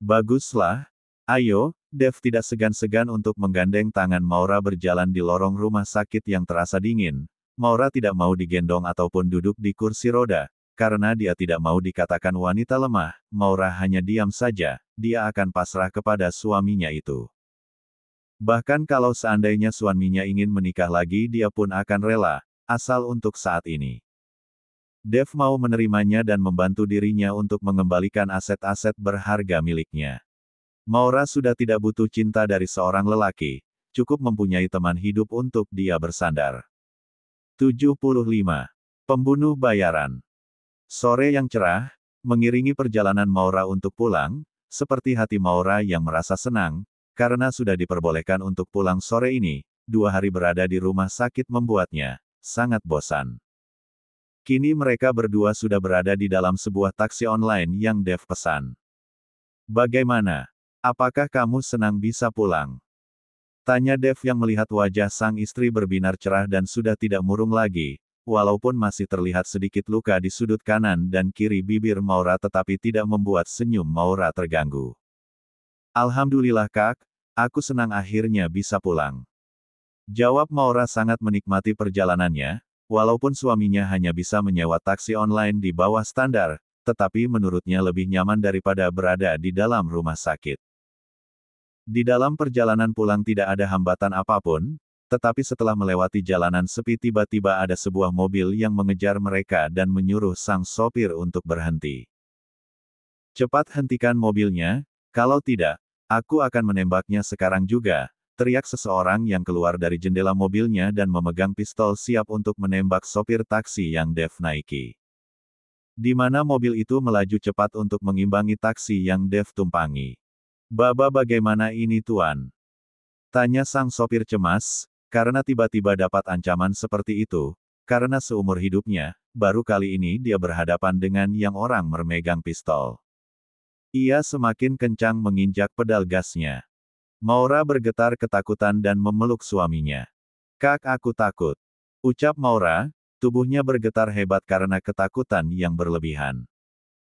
[SPEAKER 1] Baguslah. Ayo, Dev tidak segan-segan untuk menggandeng tangan Maura berjalan di lorong rumah sakit yang terasa dingin. Maura tidak mau digendong ataupun duduk di kursi roda, karena dia tidak mau dikatakan wanita lemah. Maura hanya diam saja, dia akan pasrah kepada suaminya itu. Bahkan kalau seandainya suaminya ingin menikah lagi dia pun akan rela, asal untuk saat ini. Dev mau menerimanya dan membantu dirinya untuk mengembalikan aset-aset berharga miliknya. Maura sudah tidak butuh cinta dari seorang lelaki, cukup mempunyai teman hidup untuk dia bersandar. 75. Pembunuh bayaran. Sore yang cerah, mengiringi perjalanan Maura untuk pulang, seperti hati Maura yang merasa senang, karena sudah diperbolehkan untuk pulang sore ini, 2 hari berada di rumah sakit membuatnya sangat bosan. Kini mereka berdua sudah berada di dalam sebuah taksi online yang Dev pesan. Bagaimana? Apakah kamu senang bisa pulang? Tanya Dev yang melihat wajah sang istri berbinar cerah dan sudah tidak murung lagi, walaupun masih terlihat sedikit luka di sudut kanan dan kiri bibir Maura tetapi tidak membuat senyum Maura terganggu. Alhamdulillah Kak, aku senang akhirnya bisa pulang. Jawab Maura sangat menikmati perjalanannya, walaupun suaminya hanya bisa menyewa taksi online di bawah standar, tetapi menurutnya lebih nyaman daripada berada di dalam rumah sakit. Di dalam perjalanan pulang tidak ada hambatan apapun, tetapi setelah melewati jalanan sepi tiba-tiba ada sebuah mobil yang mengejar mereka dan menyuruh sang sopir untuk berhenti. Cepat hentikan mobilnya, kalau tidak, aku akan menembaknya sekarang juga, teriak seseorang yang keluar dari jendela mobilnya dan memegang pistol siap untuk menembak sopir taksi yang Dev naiki. Di mana mobil itu melaju cepat untuk mengimbangi taksi yang Dev tumpangi. Bagaimana ini Tuan? Tanya sang sopir cemas, karena tiba-tiba dapat ancaman seperti itu, karena seumur hidupnya, baru kali ini dia berhadapan dengan yang orang memegang pistol. Ia semakin kencang menginjak pedal gasnya. Maura bergetar ketakutan dan memeluk suaminya. Kak aku takut. Ucap Maura, tubuhnya bergetar hebat karena ketakutan yang berlebihan.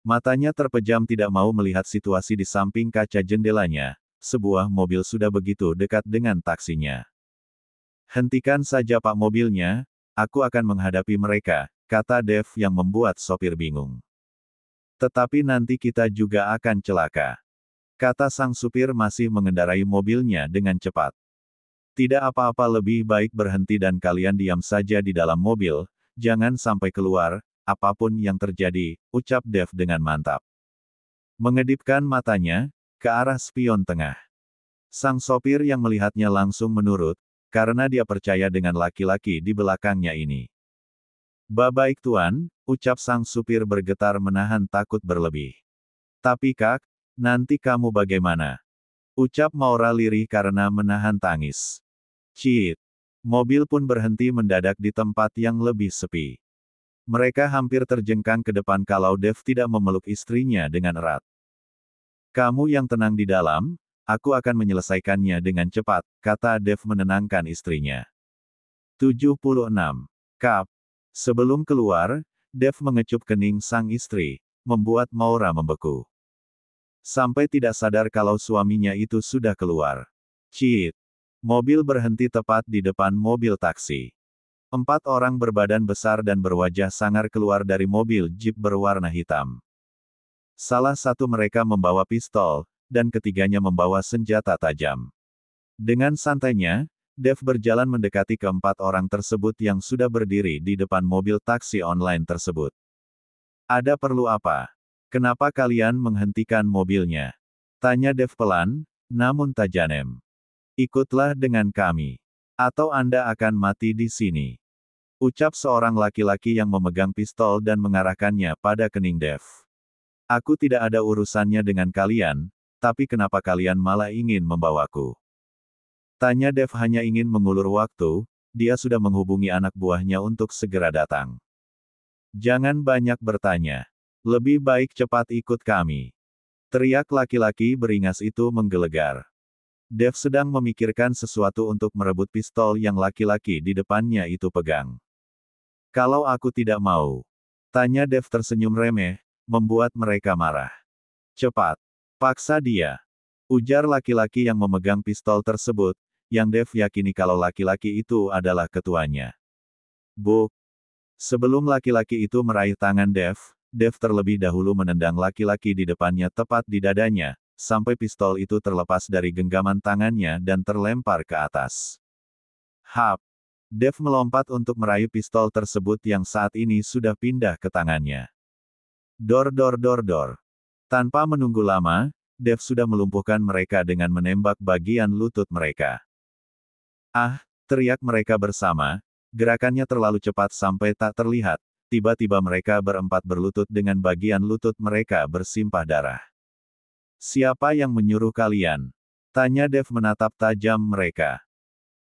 [SPEAKER 1] Matanya terpejam tidak mau melihat situasi di samping kaca jendelanya, sebuah mobil sudah begitu dekat dengan taksinya. Hentikan saja Pak mobilnya, aku akan menghadapi mereka, kata Dev yang membuat sopir bingung. Tetapi nanti kita juga akan celaka. Kata sang supir masih mengendarai mobilnya dengan cepat. Tidak apa-apa lebih baik berhenti dan kalian diam saja di dalam mobil, jangan sampai keluar, apapun yang terjadi, ucap Dev dengan mantap. Mengedipkan matanya, ke arah spion tengah. Sang sopir yang melihatnya langsung menurut, karena dia percaya dengan laki-laki di belakangnya ini. Baik Tuan, ucap sang supir bergetar menahan takut berlebih. Tapi Kak, nanti kamu bagaimana? Ucap Maura lirih karena menahan tangis. Ciit. Mobil pun berhenti mendadak di tempat yang lebih sepi. Mereka hampir terjengkang ke depan kalau Dev tidak memeluk istrinya dengan erat. Kamu yang tenang di dalam, aku akan menyelesaikannya dengan cepat, kata Dev menenangkan istrinya. 76. Kap. Sebelum keluar, Dev mengecup kening sang istri, membuat Maura membeku. Sampai tidak sadar kalau suaminya itu sudah keluar. Ciit. Mobil berhenti tepat di depan mobil taksi. 4 orang berbadan besar dan berwajah sangar keluar dari mobil jeep berwarna hitam. Salah satu mereka membawa pistol, dan ketiganya membawa senjata tajam. Dengan santainya, Dev berjalan mendekati keempat orang tersebut yang sudah berdiri di depan mobil taksi online tersebut. Ada perlu apa? Kenapa kalian menghentikan mobilnya? Tanya Dev pelan, namun tajam. Ikutlah dengan kami. Atau Anda akan mati di sini. Ucap seorang laki-laki yang memegang pistol dan mengarahkannya pada kening Dev. Aku tidak ada urusannya dengan kalian, tapi kenapa kalian malah ingin membawaku? Tanya Dev hanya ingin mengulur waktu, dia sudah menghubungi anak buahnya untuk segera datang. Jangan banyak bertanya. Lebih baik cepat ikut kami. Teriak laki-laki beringas itu menggelegar. Dev sedang memikirkan sesuatu untuk merebut pistol yang laki-laki di depannya itu pegang. Kalau aku tidak mau? Tanya Dev tersenyum remeh, membuat mereka marah. Cepat. Paksa dia. Ujar laki-laki yang memegang pistol tersebut, yang Dev yakini kalau laki-laki itu adalah ketuanya. Buk. Sebelum laki-laki itu meraih tangan Dev, Dev terlebih dahulu menendang laki-laki di depannya tepat di dadanya, sampai pistol itu terlepas dari genggaman tangannya dan terlempar ke atas. Hap! Dev melompat untuk meraih pistol tersebut yang saat ini sudah pindah ke tangannya. Dor dor dor dor. Tanpa menunggu lama, Dev sudah melumpuhkan mereka dengan menembak bagian lutut mereka. Ah! Teriak mereka bersama, gerakannya terlalu cepat sampai tak terlihat, tiba-tiba mereka berempat berlutut dengan bagian lutut mereka bersimpah darah. Siapa yang menyuruh kalian? Tanya Dev menatap tajam mereka.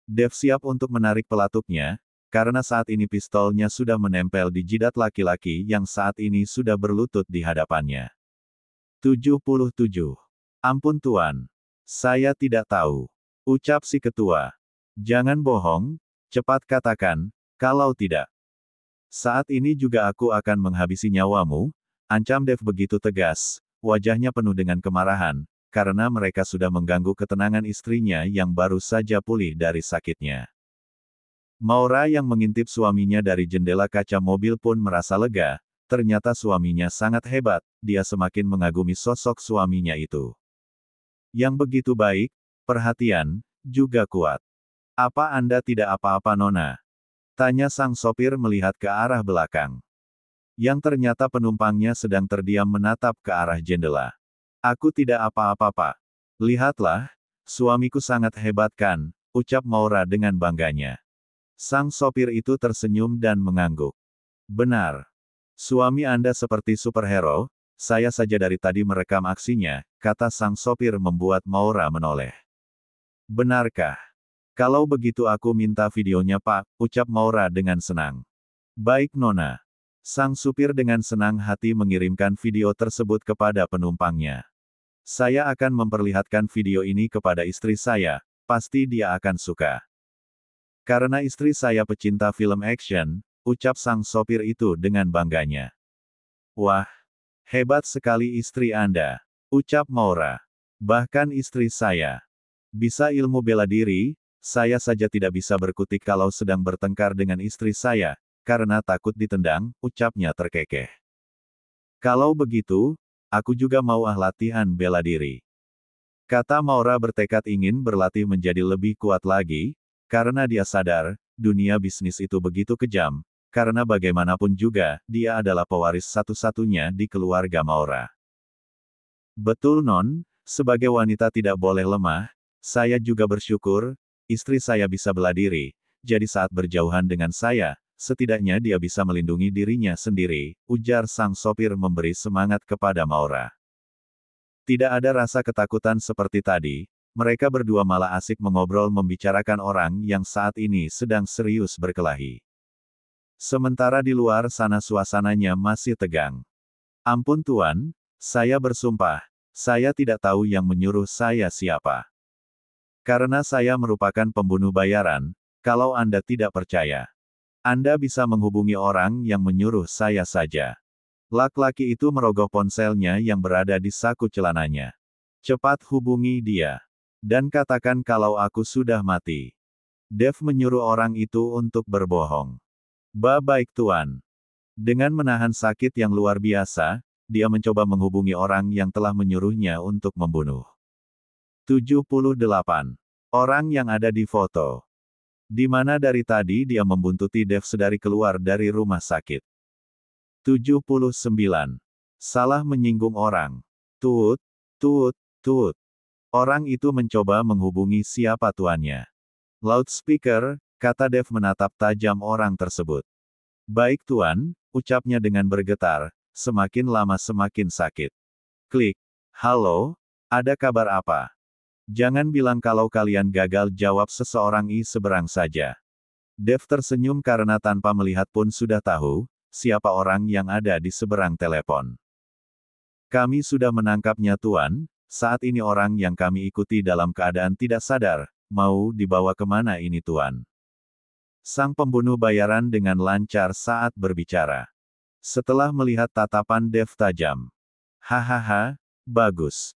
[SPEAKER 1] Dev siap untuk menarik pelatuknya, karena saat ini pistolnya sudah menempel di jidat laki-laki yang saat ini sudah berlutut di hadapannya. 77. Ampun Tuan. Saya tidak tahu. Ucap si ketua. Jangan bohong, cepat katakan, kalau tidak. Saat ini juga aku akan menghabisi nyawamu, ancam Dev begitu tegas, wajahnya penuh dengan kemarahan, karena mereka sudah mengganggu ketenangan istrinya yang baru saja pulih dari sakitnya. Maura yang mengintip suaminya dari jendela kaca mobil pun merasa lega, ternyata suaminya sangat hebat, dia semakin mengagumi sosok suaminya itu. Yang begitu baik, perhatian, juga kuat. Apa Anda tidak apa-apa Nona? Tanya sang sopir melihat ke arah belakang. Yang ternyata penumpangnya sedang terdiam menatap ke arah jendela. Aku tidak apa-apa Pak. Lihatlah, suamiku sangat hebat kan, ucap Maura dengan bangganya. Sang sopir itu tersenyum dan mengangguk. Benar. Suami Anda seperti superhero, saya saja dari tadi merekam aksinya, kata sang sopir membuat Maura menoleh. Benarkah? Kalau begitu aku minta videonya Pak, ucap Maura dengan senang. Baik Nona. Sang supir dengan senang hati mengirimkan video tersebut kepada penumpangnya. Saya akan memperlihatkan video ini kepada istri saya, pasti dia akan suka. Karena istri saya pecinta film action, ucap sang sopir itu dengan bangganya. Wah, hebat sekali istri Anda, ucap Maura. Bahkan istri saya bisa ilmu bela diri, saya saja tidak bisa berkutik kalau sedang bertengkar dengan istri saya, karena takut ditendang, ucapnya terkekeh. Kalau begitu, aku juga mau latihan bela diri. Kata Maura bertekad ingin berlatih menjadi lebih kuat lagi, karena dia sadar, dunia bisnis itu begitu kejam, karena bagaimanapun juga, dia adalah pewaris satu-satunya di keluarga Maura. Betul Non, sebagai wanita tidak boleh lemah, saya juga bersyukur, istri saya bisa bela diri, jadi saat berjauhan dengan saya, setidaknya dia bisa melindungi dirinya sendiri, ujar sang sopir memberi semangat kepada Maura. Tidak ada rasa ketakutan seperti tadi, mereka berdua malah asik mengobrol membicarakan orang yang saat ini sedang serius berkelahi. Sementara di luar sana suasananya masih tegang. Ampun Tuan, saya bersumpah, saya tidak tahu yang menyuruh saya siapa. Karena saya merupakan pembunuh bayaran, kalau Anda tidak percaya, Anda bisa menghubungi orang yang menyuruh saya saja. Laki-laki itu merogoh ponselnya yang berada di saku celananya. Cepat hubungi dia. Dan katakan kalau aku sudah mati. Dev menyuruh orang itu untuk berbohong. Baik Tuan. Dengan menahan sakit yang luar biasa, dia mencoba menghubungi orang yang telah menyuruhnya untuk membunuh. 78. Orang yang ada di foto. Di mana dari tadi dia membuntuti Dev sedari keluar dari rumah sakit. 79. Salah menyinggung orang. Tut, tut, tut. Orang itu mencoba menghubungi siapa tuannya. Loudspeaker, kata Dev menatap tajam orang tersebut. Baik tuan, ucapnya dengan bergetar, semakin lama semakin sakit. Klik. Halo, ada kabar apa? Jangan bilang kalau kalian gagal, jawab seseorang seberang saja. Dev tersenyum karena tanpa melihat pun sudah tahu, siapa orang yang ada di seberang telepon. Kami sudah menangkapnya tuan, saat ini orang yang kami ikuti dalam keadaan tidak sadar, mau dibawa kemana ini tuan? Sang pembunuh bayaran dengan lancar saat berbicara. Setelah melihat tatapan Dev tajam. Hahaha, bagus.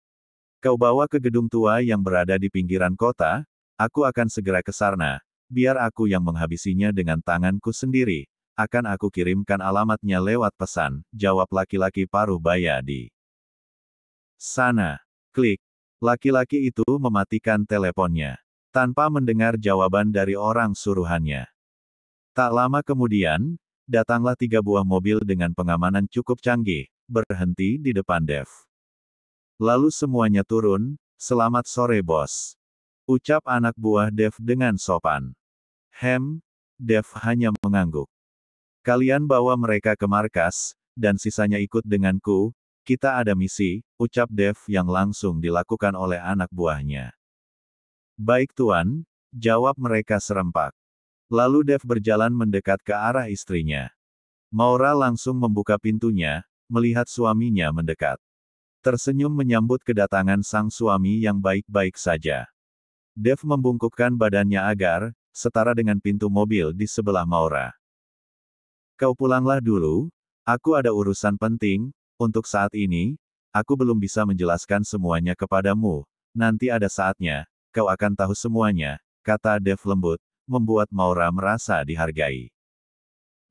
[SPEAKER 1] Kau bawa ke gedung tua yang berada di pinggiran kota, aku akan segera ke sana, biar aku yang menghabisinya dengan tanganku sendiri, akan aku kirimkan alamatnya lewat pesan, jawab laki-laki paruh baya di sana. Klik. Laki-laki itu mematikan teleponnya. Tanpa mendengar jawaban dari orang suruhannya. Tak lama kemudian, datanglah 3 buah mobil dengan pengamanan cukup canggih, berhenti di depan Dev. Lalu semuanya turun, selamat sore bos. Ucap anak buah Dev dengan sopan. Dev hanya mengangguk. Kalian bawa mereka ke markas, dan sisanya ikut denganku, kita ada misi, ucap Dev yang langsung dilakukan oleh anak buahnya. Baik tuan, jawab mereka serempak. Lalu Dev berjalan mendekat ke arah istrinya. Maura langsung membuka pintunya, melihat suaminya mendekat. Tersenyum menyambut kedatangan sang suami yang baik-baik saja. Dev membungkukkan badannya agar, setara dengan pintu mobil di sebelah Maura. Kau pulanglah dulu, aku ada urusan penting, untuk saat ini, aku belum bisa menjelaskan semuanya kepadamu, nanti ada saatnya, kau akan tahu semuanya, kata Dev lembut, membuat Maura merasa dihargai.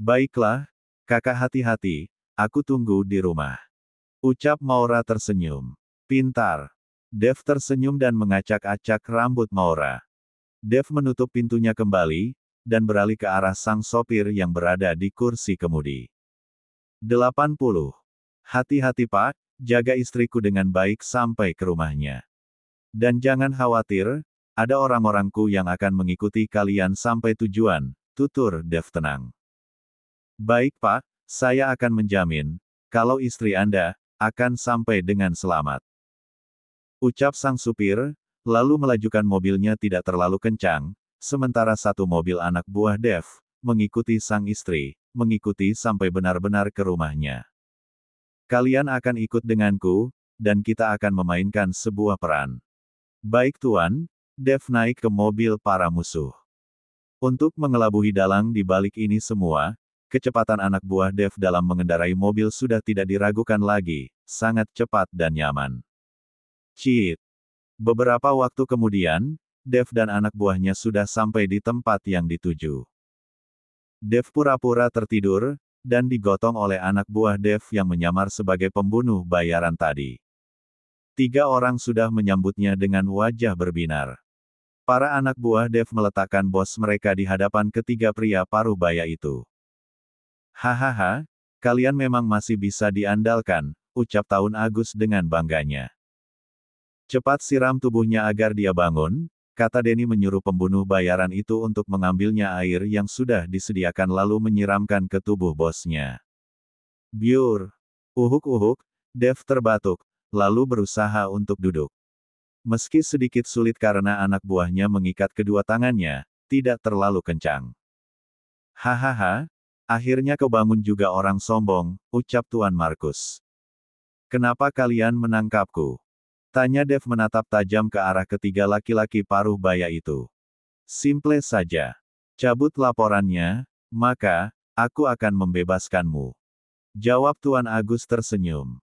[SPEAKER 1] Baiklah, kakak hati-hati, aku tunggu di rumah. Ucap Maura tersenyum. Pintar. Dev tersenyum dan mengacak-acak rambut Maura. Dev menutup pintunya kembali, dan beralih ke arah sang sopir yang berada di kursi kemudi. 80. Hati-hati pak, jaga istriku dengan baik sampai ke rumahnya. Dan jangan khawatir, ada orang-orangku yang akan mengikuti kalian sampai tujuan, tutur Dev tenang. Baik pak, saya akan menjamin, kalau istri Anda, akan sampai dengan selamat. Ucap sang supir, lalu melajukan mobilnya tidak terlalu kencang, sementara satu mobil anak buah Dev, mengikuti sang istri, mengikuti sampai benar-benar ke rumahnya. Kalian akan ikut denganku, dan kita akan memainkan sebuah peran. Baik tuan, Dev naik ke mobil para musuh. Untuk mengelabuhi dalang di balik ini semua, kecepatan anak buah Dev dalam mengendarai mobil sudah tidak diragukan lagi, sangat cepat dan nyaman. Cheat. Beberapa waktu kemudian, Dev dan anak buahnya sudah sampai di tempat yang dituju. Dev pura-pura tertidur, dan digotong oleh anak buah Dev yang menyamar sebagai pembunuh bayaran tadi. 3 orang sudah menyambutnya dengan wajah berbinar. Para anak buah Dev meletakkan bos mereka di hadapan ketiga pria paruh baya itu. Hahaha, kalian memang masih bisa diandalkan, ucap Tahun Agus dengan bangganya. Cepat siram tubuhnya agar dia bangun, kata Denny menyuruh pembunuh bayaran itu untuk mengambilnya air yang sudah disediakan lalu menyiramkan ke tubuh bosnya. Biur. Uhuk-uhuk, Dev terbatuk, lalu berusaha untuk duduk. Meski sedikit sulit karena anak buahnya mengikat kedua tangannya, tidak terlalu kencang. Hahaha, akhirnya kau bangun juga orang sombong, ucap Tuan Markus. Kenapa kalian menangkapku? Tanya Dev menatap tajam ke arah ketiga laki-laki paruh baya itu. Simple saja. Cabut laporannya, maka, aku akan membebaskanmu. Jawab Tuan Agus tersenyum.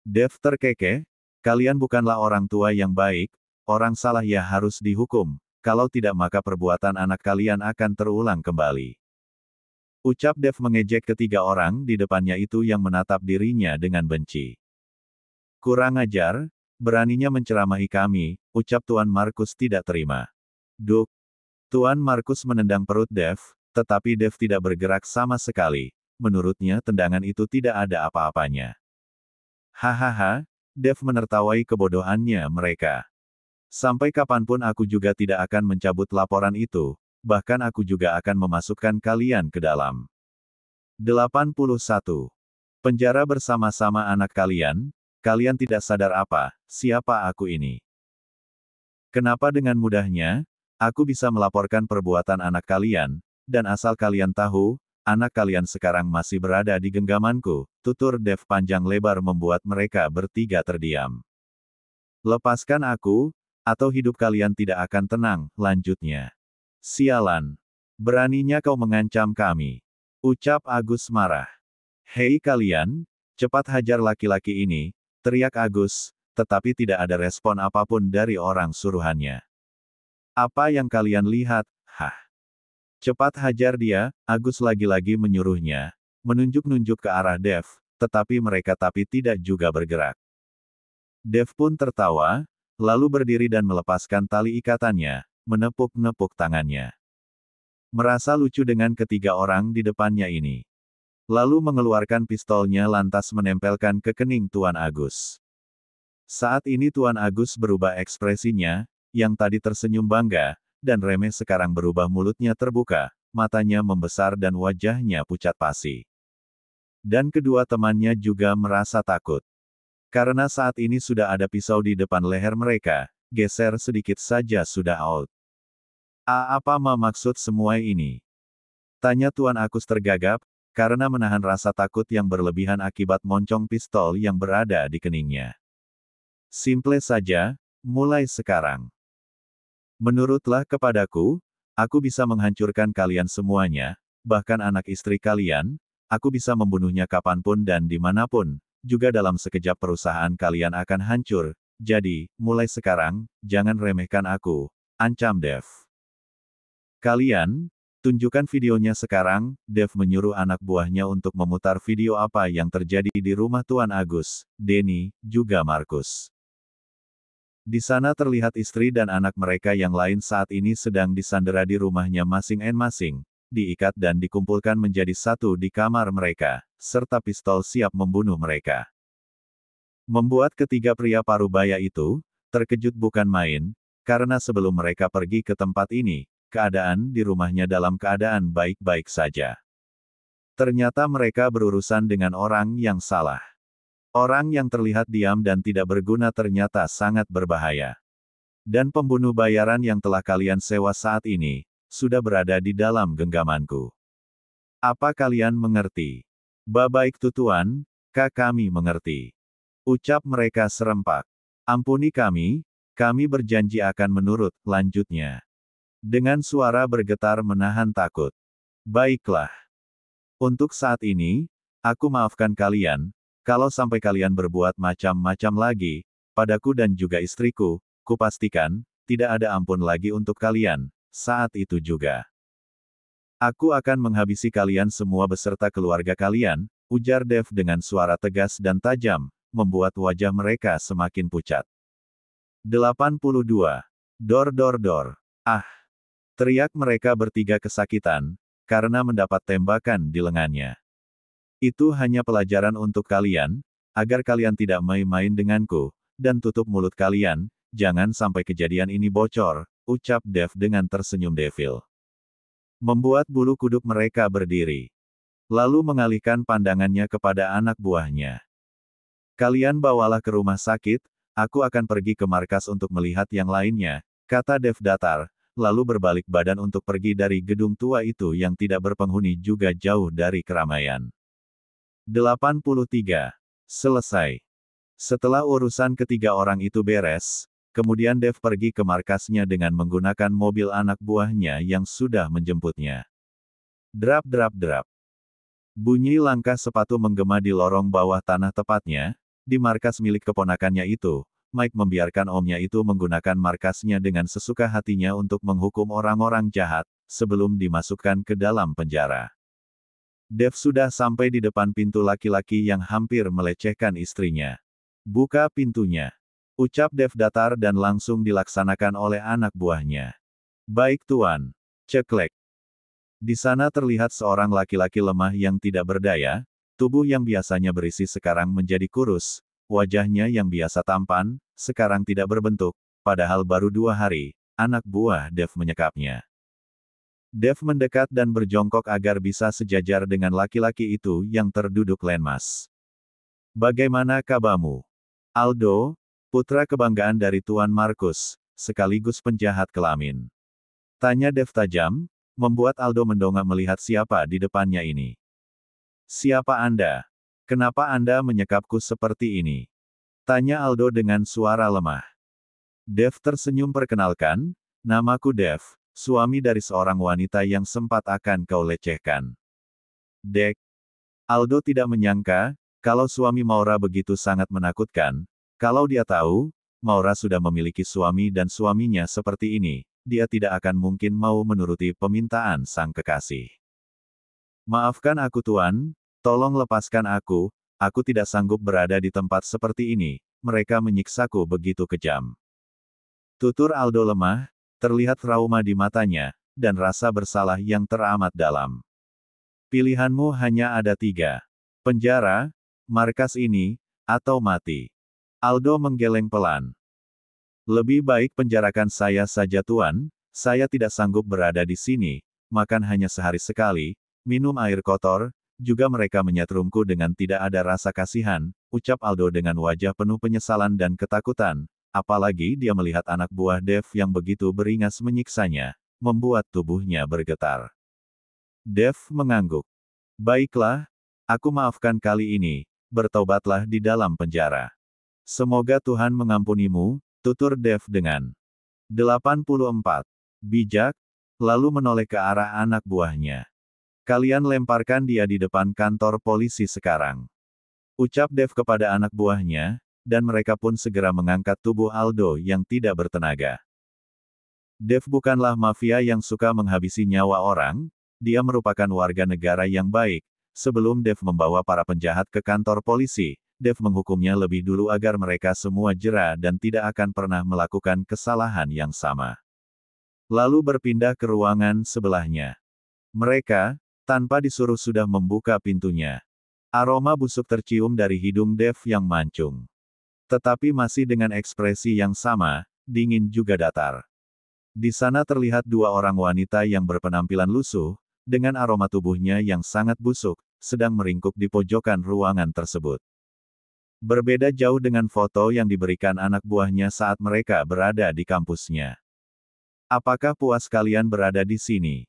[SPEAKER 1] Dev terkekeh, kalian bukanlah orang tua yang baik, orang salah ya harus dihukum, kalau tidak maka perbuatan anak kalian akan terulang kembali. Ucap Dev mengejek ketiga orang di depannya itu yang menatap dirinya dengan benci. Kurang ajar, beraninya menceramahi kami, ucap Tuan Markus tidak terima. Duk. Tuan Markus menendang perut Dev, tetapi Dev tidak bergerak sama sekali. Menurutnya tendangan itu tidak ada apa-apanya. Hahaha, Dev menertawai kebodohannya mereka. Sampai kapanpun aku juga tidak akan mencabut laporan itu, bahkan aku juga akan memasukkan kalian ke dalam. 81. Penjara bersama-sama anak kalian, kalian tidak sadar apa, siapa aku ini. Kenapa dengan mudahnya, aku bisa melaporkan perbuatan anak kalian, dan asal kalian tahu, anak kalian sekarang masih berada di genggamanku, tutur Dev panjang lebar membuat mereka bertiga terdiam. Lepaskan aku, atau hidup kalian tidak akan tenang, lanjutnya. Sialan. Beraninya kau mengancam kami. Ucap Agus marah. Hei kalian, cepat hajar laki-laki ini, teriak Agus, tetapi tidak ada respon apapun dari orang suruhannya. Apa yang kalian lihat? Hah. Cepat hajar dia, Agus lagi-lagi menyuruhnya, menunjuk-nunjuk ke arah Dev, tetapi mereka tidak juga bergerak. Dev pun tertawa, lalu berdiri dan melepaskan tali ikatannya, menepuk-nepuk tangannya. Merasa lucu dengan ketiga orang di depannya ini. Lalu mengeluarkan pistolnya lantas menempelkan ke kening Tuan Agus. Saat ini Tuan Agus berubah ekspresinya, yang tadi tersenyum bangga, dan remeh sekarang berubah mulutnya terbuka, matanya membesar dan wajahnya pucat pasi. Dan kedua temannya juga merasa takut. Karena saat ini sudah ada pisau di depan leher mereka, geser sedikit saja sudah out. Apa maksud semua ini? Tanya Tuan Agus tergagap, karena menahan rasa takut yang berlebihan akibat moncong pistol yang berada di keningnya. Simple saja, mulai sekarang. Menurutlah kepadaku, aku bisa menghancurkan kalian semuanya, bahkan anak istri kalian, aku bisa membunuhnya kapanpun dan dimanapun, juga dalam sekejap perusahaan kalian akan hancur, jadi, mulai sekarang, jangan remehkan aku, ancam Dev. Kalian, tunjukkan videonya sekarang, Dev menyuruh anak buahnya untuk memutar video apa yang terjadi di rumah Tuan Agus, Denny, juga Markus. Di sana terlihat istri dan anak mereka yang lain saat ini sedang disandera di rumahnya masing-masing, diikat dan dikumpulkan menjadi satu di kamar mereka, serta pistol siap membunuh mereka. Membuat ketiga pria parubaya itu, terkejut bukan main, karena sebelum mereka pergi ke tempat ini, keadaan di rumahnya dalam keadaan baik-baik saja. Ternyata mereka berurusan dengan orang yang salah. Orang yang terlihat diam dan tidak berguna ternyata sangat berbahaya. Dan pembunuh bayaran yang telah kalian sewa saat ini, sudah berada di dalam genggamanku. Apa kalian mengerti? Baik tuan, kami mengerti. Ucap mereka serempak. Ampuni kami berjanji akan menurut, lanjutnya. Dengan suara bergetar menahan takut. Baiklah. Untuk saat ini, aku maafkan kalian, kalau sampai kalian berbuat macam-macam lagi, padaku dan juga istriku, kupastikan, tidak ada ampun lagi untuk kalian, saat itu juga. Aku akan menghabisi kalian semua beserta keluarga kalian, ujar Dev dengan suara tegas dan tajam, membuat wajah mereka semakin pucat. 82. Dor dor dor. Ah! Teriak mereka bertiga kesakitan, karena mendapat tembakan di lengannya. Itu hanya pelajaran untuk kalian, agar kalian tidak main-main denganku, dan tutup mulut kalian, jangan sampai kejadian ini bocor, ucap Dev dengan tersenyum devil. Membuat bulu kuduk mereka berdiri. Lalu mengalihkan pandangannya kepada anak buahnya. Kalian bawalah ke rumah sakit, aku akan pergi ke markas untuk melihat yang lainnya, kata Dev datar, lalu berbalik badan untuk pergi dari gedung tua itu yang tidak berpenghuni juga jauh dari keramaian. 83. Selesai. Setelah urusan ketiga orang itu beres, kemudian Dev pergi ke markasnya dengan menggunakan mobil anak buahnya yang sudah menjemputnya. Drap drap drap. Bunyi langkah sepatu menggema di lorong bawah tanah tepatnya, di markas milik keponakannya itu. Mike membiarkan omnya itu menggunakan markasnya dengan sesuka hatinya untuk menghukum orang-orang jahat, sebelum dimasukkan ke dalam penjara. Dev sudah sampai di depan pintu laki-laki yang hampir melecehkan istrinya. Buka pintunya. Ucap Dev datar dan langsung dilaksanakan oleh anak buahnya. Baik tuan. Ceklek. Di sana terlihat seorang laki-laki lemah yang tidak berdaya, tubuh yang biasanya berisi sekarang menjadi kurus, wajahnya yang biasa tampan, sekarang tidak berbentuk, padahal baru 2 hari, anak buah Dev menyekapnya. Dev mendekat dan berjongkok agar bisa sejajar dengan laki-laki itu yang terduduk lemas. Bagaimana kabarmu? Aldo, putra kebanggaan dari Tuan Markus, sekaligus penjahat kelamin. Tanya Dev tajam, membuat Aldo mendongak melihat siapa di depannya ini. Siapa Anda? Kenapa Anda menyekapku seperti ini? Tanya Aldo dengan suara lemah. Dev tersenyum perkenalkan, namaku Dev, suami dari seorang wanita yang sempat akan kau lecehkan. Dek. Aldo tidak menyangka, kalau suami Maura begitu sangat menakutkan. Kalau dia tahu, Maura sudah memiliki suami dan suaminya seperti ini, dia tidak akan mungkin mau menuruti permintaan sang kekasih. Maafkan aku tuan, tolong lepaskan aku tidak sanggup berada di tempat seperti ini, mereka menyiksaku begitu kejam. Tutur Aldo lemah, terlihat trauma di matanya, dan rasa bersalah yang teramat dalam. Pilihanmu hanya ada 3. Penjara, markas ini, atau mati. Aldo menggeleng pelan. Lebih baik penjarakan saya saja tuan, saya tidak sanggup berada di sini, makan hanya sehari sekali, minum air kotor, juga mereka menyetrumku dengan tidak ada rasa kasihan, ucap Aldo dengan wajah penuh penyesalan dan ketakutan, apalagi dia melihat anak buah Dev yang begitu beringas menyiksanya, membuat tubuhnya bergetar. Dev mengangguk. Baiklah, aku maafkan kali ini, bertobatlah di dalam penjara. Semoga Tuhan mengampunimu, tutur Dev dengan 84. Bijak, lalu menoleh ke arah anak buahnya. Kalian lemparkan dia di depan kantor polisi sekarang. Ucap Dev kepada anak buahnya, dan mereka pun segera mengangkat tubuh Aldo yang tidak bertenaga. Dev bukanlah mafia yang suka menghabisi nyawa orang, dia merupakan warga negara yang baik. Sebelum Dev membawa para penjahat ke kantor polisi, Dev menghukumnya lebih dulu agar mereka semua jera dan tidak akan pernah melakukan kesalahan yang sama. Lalu berpindah ke ruangan sebelahnya. Mereka, tanpa disuruh sudah membuka pintunya. Aroma busuk tercium dari hidung Dev yang mancung. Tetapi masih dengan ekspresi yang sama, dingin juga datar. Di sana terlihat 2 orang wanita yang berpenampilan lusuh, dengan aroma tubuhnya yang sangat busuk, sedang meringkuk di pojokan ruangan tersebut. Berbeda jauh dengan foto yang diberikan anak buahnya saat mereka berada di kampusnya. Apakah puas kalian berada di sini?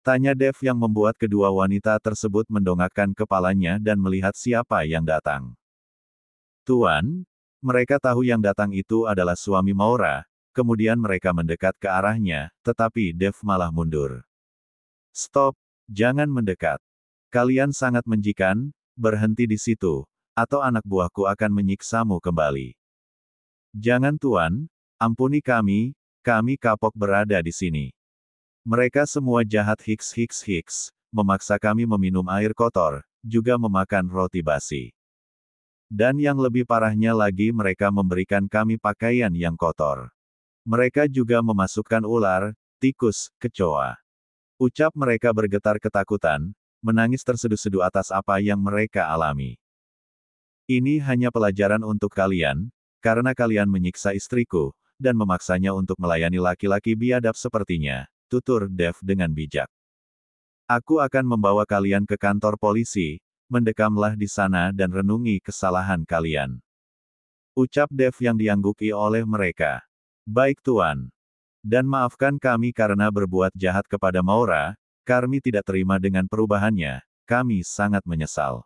[SPEAKER 1] Tanya Dev yang membuat kedua wanita tersebut mendongakkan kepalanya dan melihat siapa yang datang. Tuan, mereka tahu yang datang itu adalah suami Maura, kemudian mereka mendekat ke arahnya, tetapi Dev malah mundur. Stop, jangan mendekat. Kalian sangat menjikan, berhenti di situ, atau anak buahku akan menyiksamu kembali. Jangan tuan, ampuni kami kapok berada di sini. Mereka semua jahat hiks, memaksa kami meminum air kotor, juga memakan roti basi. Dan yang lebih parahnya lagi mereka memberikan kami pakaian yang kotor. Mereka juga memasukkan ular, tikus, kecoa. Ucap mereka bergetar ketakutan, menangis terseduh-seduh atas apa yang mereka alami. Ini hanya pelajaran untuk kalian, karena kalian menyiksa istriku, dan memaksanya untuk melayani laki-laki biadab sepertinya, tutur Dev dengan bijak. Aku akan membawa kalian ke kantor polisi, mendekamlah di sana dan renungi kesalahan kalian. Ucap Dev yang diangguki oleh mereka. Baik tuan. Dan maafkan kami karena berbuat jahat kepada Maura, kami tidak terima dengan perubahannya, kami sangat menyesal.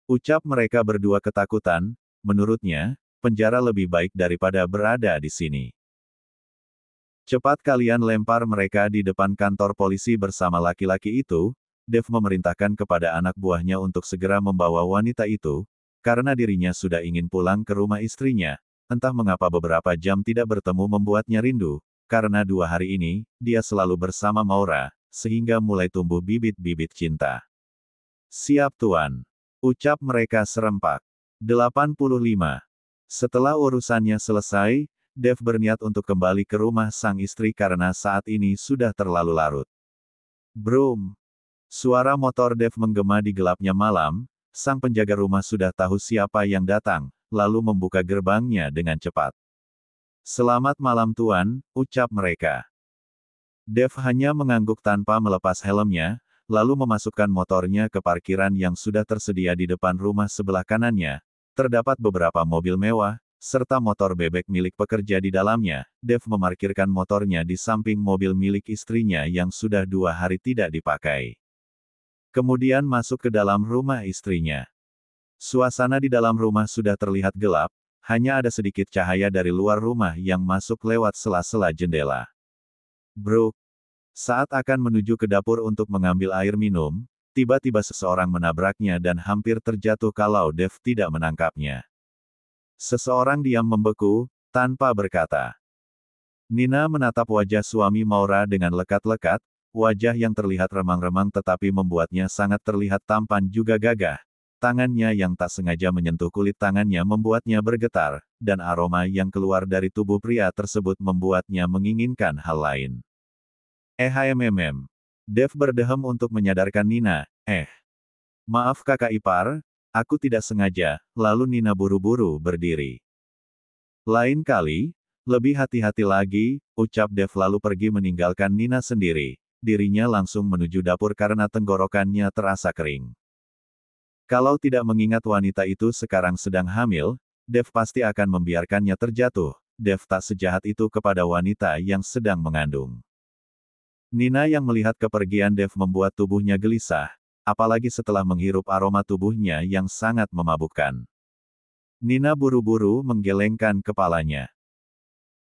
[SPEAKER 1] Ucap mereka berdua ketakutan, menurutnya, penjara lebih baik daripada berada di sini. Cepat kalian lempar mereka di depan kantor polisi bersama laki-laki itu, Dev memerintahkan kepada anak buahnya untuk segera membawa wanita itu, karena dirinya sudah ingin pulang ke rumah istrinya, entah mengapa beberapa jam tidak bertemu membuatnya rindu, karena 2 hari ini, dia selalu bersama Maura, sehingga mulai tumbuh bibit-bibit cinta. Siap Tuan. Ucap mereka serempak. 85. Setelah urusannya selesai, Dev berniat untuk kembali ke rumah sang istri karena saat ini sudah terlalu larut. Brum. Suara motor Dev menggema di gelapnya malam, sang penjaga rumah sudah tahu siapa yang datang, lalu membuka gerbangnya dengan cepat. Selamat malam Tuan, ucap mereka. Dev hanya mengangguk tanpa melepas helmnya, lalu memasukkan motornya ke parkiran yang sudah tersedia di depan rumah sebelah kanannya. Terdapat beberapa mobil mewah, serta motor bebek milik pekerja di dalamnya. Dev memarkirkan motornya di samping mobil milik istrinya yang sudah 2 hari tidak dipakai. Kemudian masuk ke dalam rumah istrinya. Suasana di dalam rumah sudah terlihat gelap, hanya ada sedikit cahaya dari luar rumah yang masuk lewat sela-sela jendela. Brooke. Saat akan menuju ke dapur untuk mengambil air minum, tiba-tiba seseorang menabraknya dan hampir terjatuh kalau Dev tidak menangkapnya. Seseorang diam membeku, tanpa berkata. Nina menatap wajah suami Maura dengan lekat-lekat, wajah yang terlihat remang-remang tetapi membuatnya sangat terlihat tampan juga gagah. Tangannya yang tak sengaja menyentuh kulit tangannya membuatnya bergetar, dan aroma yang keluar dari tubuh pria tersebut membuatnya menginginkan hal lain. Dev berdehem untuk menyadarkan Nina, maaf kakak ipar, aku tidak sengaja, lalu Nina buru-buru berdiri. Lain kali, lebih hati-hati lagi, ucap Dev lalu pergi meninggalkan Nina sendiri. Dirinya langsung menuju dapur karena tenggorokannya terasa kering. Kalau tidak mengingat wanita itu sekarang sedang hamil, Dev pasti akan membiarkannya terjatuh. Dev tak sejahat itu kepada wanita yang sedang mengandung. Nina yang melihat kepergian Dev membuat tubuhnya gelisah, apalagi setelah menghirup aroma tubuhnya yang sangat memabukkan. Nina buru-buru menggelengkan kepalanya.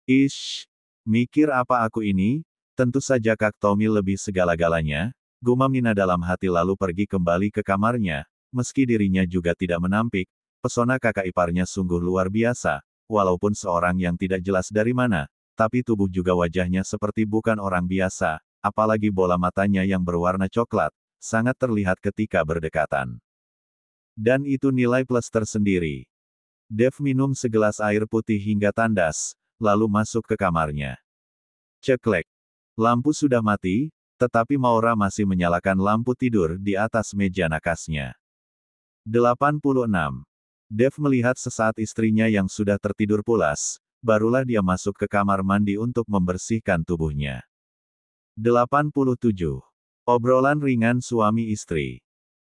[SPEAKER 1] Ish, mikir apa aku ini? Tentu saja Kak Tommy lebih segala-galanya, gumam Nina dalam hati lalu pergi kembali ke kamarnya, meski dirinya juga tidak menampik, pesona kakak iparnya sungguh luar biasa, walaupun seorang yang tidak jelas dari mana, tapi tubuh juga wajahnya seperti bukan orang biasa, apalagi bola matanya yang berwarna coklat, sangat terlihat ketika berdekatan. Dan itu nilai plus tersendiri. Dev minum segelas air putih hingga tandas, lalu masuk ke kamarnya. Ceklek. Lampu sudah mati, tetapi Maura masih menyalakan lampu tidur di atas meja nakasnya. 86. Dev melihat sesaat istrinya yang sudah tertidur pulas, barulah dia masuk ke kamar mandi untuk membersihkan tubuhnya. 87. Obrolan ringan suami istri.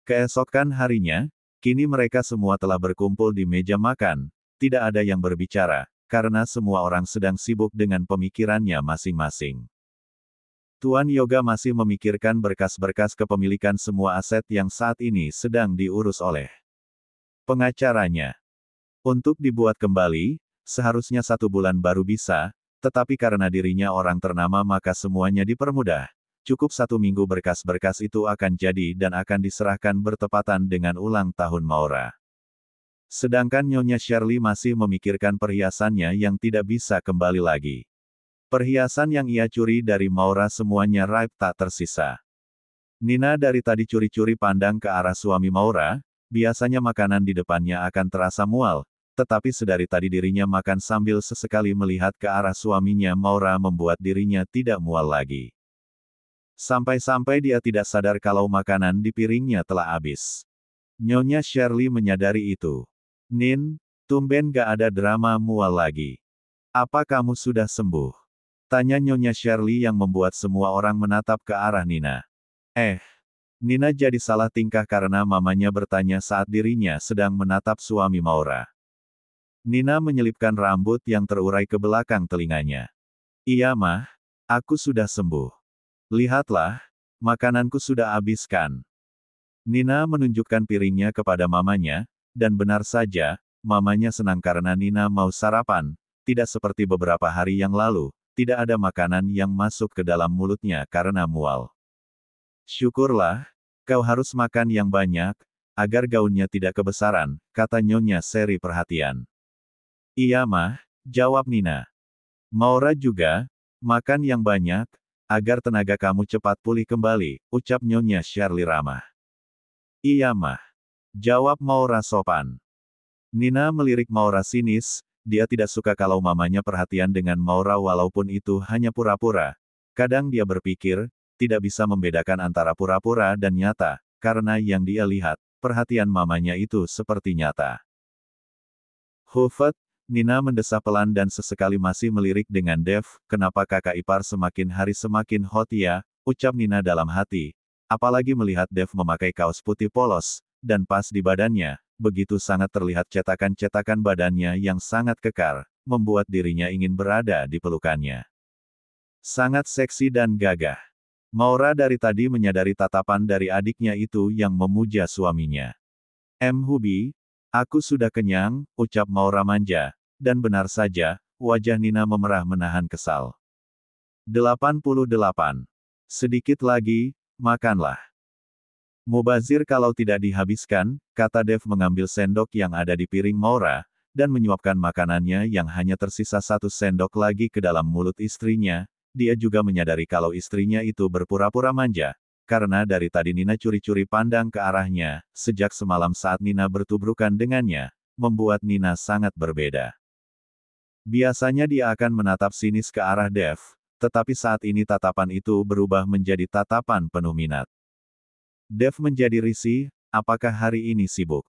[SPEAKER 1] Keesokan harinya, kini mereka semua telah berkumpul di meja makan, tidak ada yang berbicara, karena semua orang sedang sibuk dengan pemikirannya masing-masing. Tuan Yoga masih memikirkan berkas-berkas kepemilikan semua aset yang saat ini sedang diurus oleh pengacaranya. Untuk dibuat kembali, seharusnya 1 bulan baru bisa, tetapi karena dirinya orang ternama maka semuanya dipermudah. Cukup 1 minggu berkas-berkas itu akan jadi dan akan diserahkan bertepatan dengan ulang tahun Maura. Sedangkan Nyonya Shirley masih memikirkan perhiasannya yang tidak bisa kembali lagi. Perhiasan yang ia curi dari Maura semuanya raib tak tersisa. Nina dari tadi curi-curi pandang ke arah suami Maura, biasanya makanan di depannya akan terasa mual, tetapi sedari tadi dirinya makan sambil sesekali melihat ke arah suaminya Maura membuat dirinya tidak mual lagi. Sampai-sampai dia tidak sadar kalau makanan di piringnya telah habis. Nyonya Shirley menyadari itu. Nin, tumben gak ada drama mual lagi. Apa kamu sudah sembuh? Tanya Nyonya Shirley yang membuat semua orang menatap ke arah Nina. Nina jadi salah tingkah karena mamanya bertanya saat dirinya sedang menatap suami Maura. Nina menyelipkan rambut yang terurai ke belakang telinganya. Iya mah, aku sudah sembuh. Lihatlah, makananku sudah habiskan. Nina menunjukkan piringnya kepada mamanya, dan benar saja, mamanya senang karena Nina mau sarapan, tidak seperti beberapa hari yang lalu, tidak ada makanan yang masuk ke dalam mulutnya karena mual. Syukurlah, kau harus makan yang banyak, agar gaunnya tidak kebesaran, kata Nyonya Seri perhatian. Iya mah, jawab Nina. Maura juga, makan yang banyak, agar tenaga kamu cepat pulih kembali, ucap Nyonya Shirley ramah. Iya mah. Jawab Maura sopan. Nina melirik Maura sinis, dia tidak suka kalau mamanya perhatian dengan Maura walaupun itu hanya pura-pura. Kadang dia berpikir, tidak bisa membedakan antara pura-pura dan nyata, karena yang dia lihat, perhatian mamanya itu seperti nyata. Hufet, Nina mendesah pelan dan sesekali masih melirik dengan Dev, kenapa kakak ipar semakin hari semakin hot ya, ucap Nina dalam hati. Apalagi melihat Dev memakai kaos putih polos, dan pas di badannya, begitu sangat terlihat cetakan-cetakan badannya yang sangat kekar, membuat dirinya ingin berada di pelukannya. Sangat seksi dan gagah. Maura dari tadi menyadari tatapan dari adiknya itu yang memuja suaminya. Hubi, aku sudah kenyang, ucap Maura manja, dan benar saja, wajah Nina memerah menahan kesal. 88. Sedikit lagi, makanlah. Mubazir kalau tidak dihabiskan, kata Dev mengambil sendok yang ada di piring Maura, dan menyuapkan makanannya yang hanya tersisa 1 sendok lagi ke dalam mulut istrinya. Dia juga menyadari kalau istrinya itu berpura-pura manja, karena dari tadi Nina curi-curi pandang ke arahnya, sejak semalam saat Nina bertubrukan dengannya, membuat Nina sangat berbeda. Biasanya dia akan menatap sinis ke arah Dev, tetapi saat ini tatapan itu berubah menjadi tatapan penuh minat. Dev menjadi risih, apakah hari ini sibuk?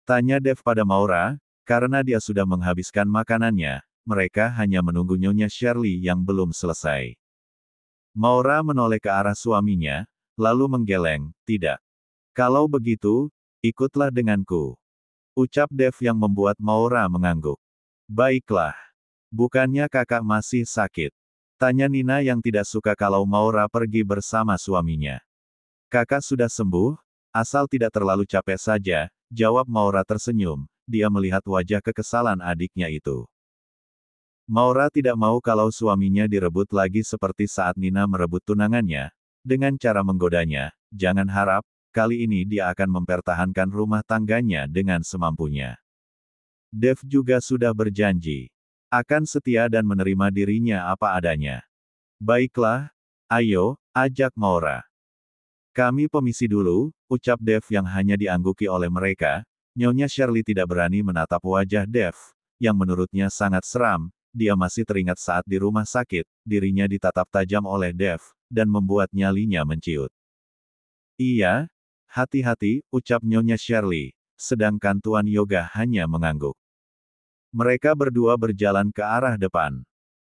[SPEAKER 1] Tanya Dev pada Maura, karena dia sudah menghabiskan makanannya, mereka hanya menunggu Nyonya Shirley yang belum selesai. Maura menoleh ke arah suaminya, lalu menggeleng, tidak. Kalau begitu, ikutlah denganku. Ucap Dev yang membuat Maura mengangguk. Baiklah. Bukannya kakak masih sakit? Tanya Nina yang tidak suka kalau Maura pergi bersama suaminya. Kakak sudah sembuh, asal tidak terlalu capek saja, jawab Maura tersenyum, dia melihat wajah kekesalan adiknya itu. Maura tidak mau kalau suaminya direbut lagi seperti saat Nina merebut tunangannya, dengan cara menggodanya, jangan harap, kali ini dia akan mempertahankan rumah tangganya dengan semampunya. Dev juga sudah berjanji akan setia dan menerima dirinya apa adanya. Baiklah, ayo, ajak Maura. Kami permisi dulu, ucap Dev yang hanya diangguki oleh mereka. Nyonya Shirley tidak berani menatap wajah Dev, yang menurutnya sangat seram. Dia masih teringat saat di rumah sakit, dirinya ditatap tajam oleh Dev, dan membuat nyalinya menciut. Iya, hati-hati, ucap Nyonya Shirley, sedangkan Tuan Yoga hanya mengangguk. Mereka berdua berjalan ke arah depan.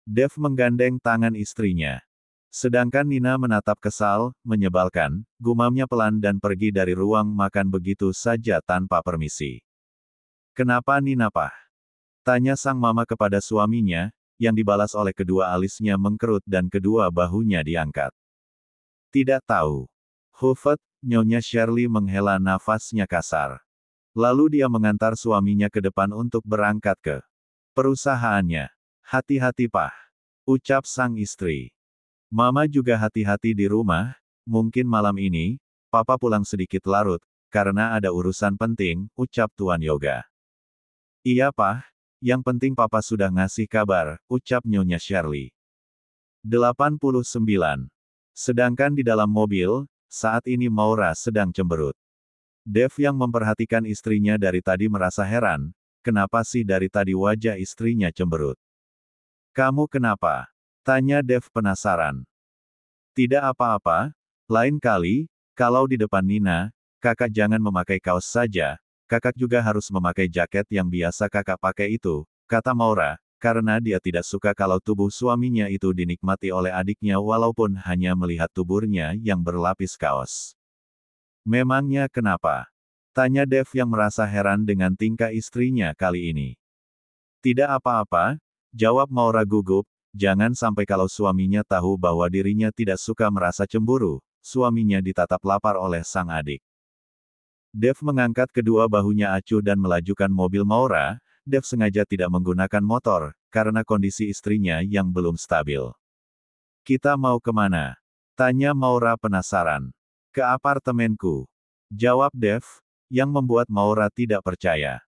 [SPEAKER 1] Dev menggandeng tangan istrinya. Sedangkan Nina menatap kesal, menyebalkan, gumamnya pelan dan pergi dari ruang makan begitu saja tanpa permisi. Kenapa Nina Pak? Tanya sang mama kepada suaminya, yang dibalas oleh kedua alisnya mengkerut dan kedua bahunya diangkat. Tidak tahu. Hufet, Nyonya Shirley menghela nafasnya kasar. Lalu dia mengantar suaminya ke depan untuk berangkat ke perusahaannya. Hati-hati Pak, ucap sang istri. Mama juga hati-hati di rumah, mungkin malam ini, Papa pulang sedikit larut, karena ada urusan penting, ucap Tuan Yoga. Iya Pak, yang penting Papa sudah ngasih kabar, ucap Nyonya Shirley. 89. Sedangkan di dalam mobil, saat ini Maura sedang cemberut. Dev yang memperhatikan istrinya dari tadi merasa heran, kenapa sih dari tadi wajah istrinya cemberut? Kamu kenapa? Tanya Dev penasaran. Tidak apa-apa, lain kali, kalau di depan Nina, kakak jangan memakai kaos saja, kakak juga harus memakai jaket yang biasa kakak pakai itu, kata Maura, karena dia tidak suka kalau tubuh suaminya itu dinikmati oleh adiknya walaupun hanya melihat tuburnya yang berlapis kaos. Memangnya kenapa? Tanya Dev yang merasa heran dengan tingkah istrinya kali ini. Tidak apa-apa, jawab Maura gugup, jangan sampai kalau suaminya tahu bahwa dirinya tidak suka merasa cemburu, suaminya ditatap lapar oleh sang adik. Dev mengangkat kedua bahunya acuh dan melajukan mobil Maura. Dev sengaja tidak menggunakan motor, karena kondisi istrinya yang belum stabil. Kita mau kemana? Tanya Maura penasaran. Ke apartemenku. Jawab Dev, yang membuat Maura tidak percaya.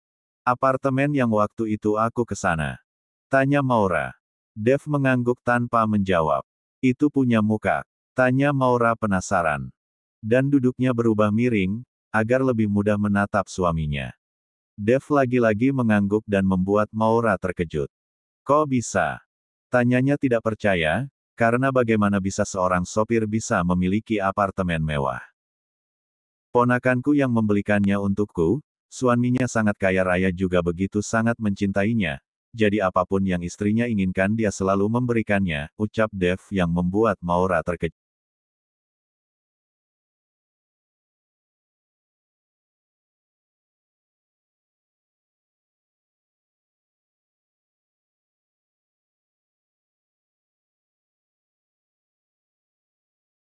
[SPEAKER 1] Apartemen yang waktu itu aku ke sana. Tanya Maura. Dev mengangguk tanpa menjawab. Itu punya muka. Tanya Maura penasaran. Dan duduknya berubah miring, agar lebih mudah menatap suaminya. Dev lagi-lagi mengangguk dan membuat Maura terkejut. Kok bisa? Tanyanya tidak percaya, karena bagaimana bisa seorang sopir bisa memiliki apartemen mewah. Ponakanku yang membelikannya untukku, suaminya sangat kaya raya juga begitu sangat mencintainya, jadi apapun yang istrinya inginkan dia selalu memberikannya, ucap Dev yang membuat Maura terkejut.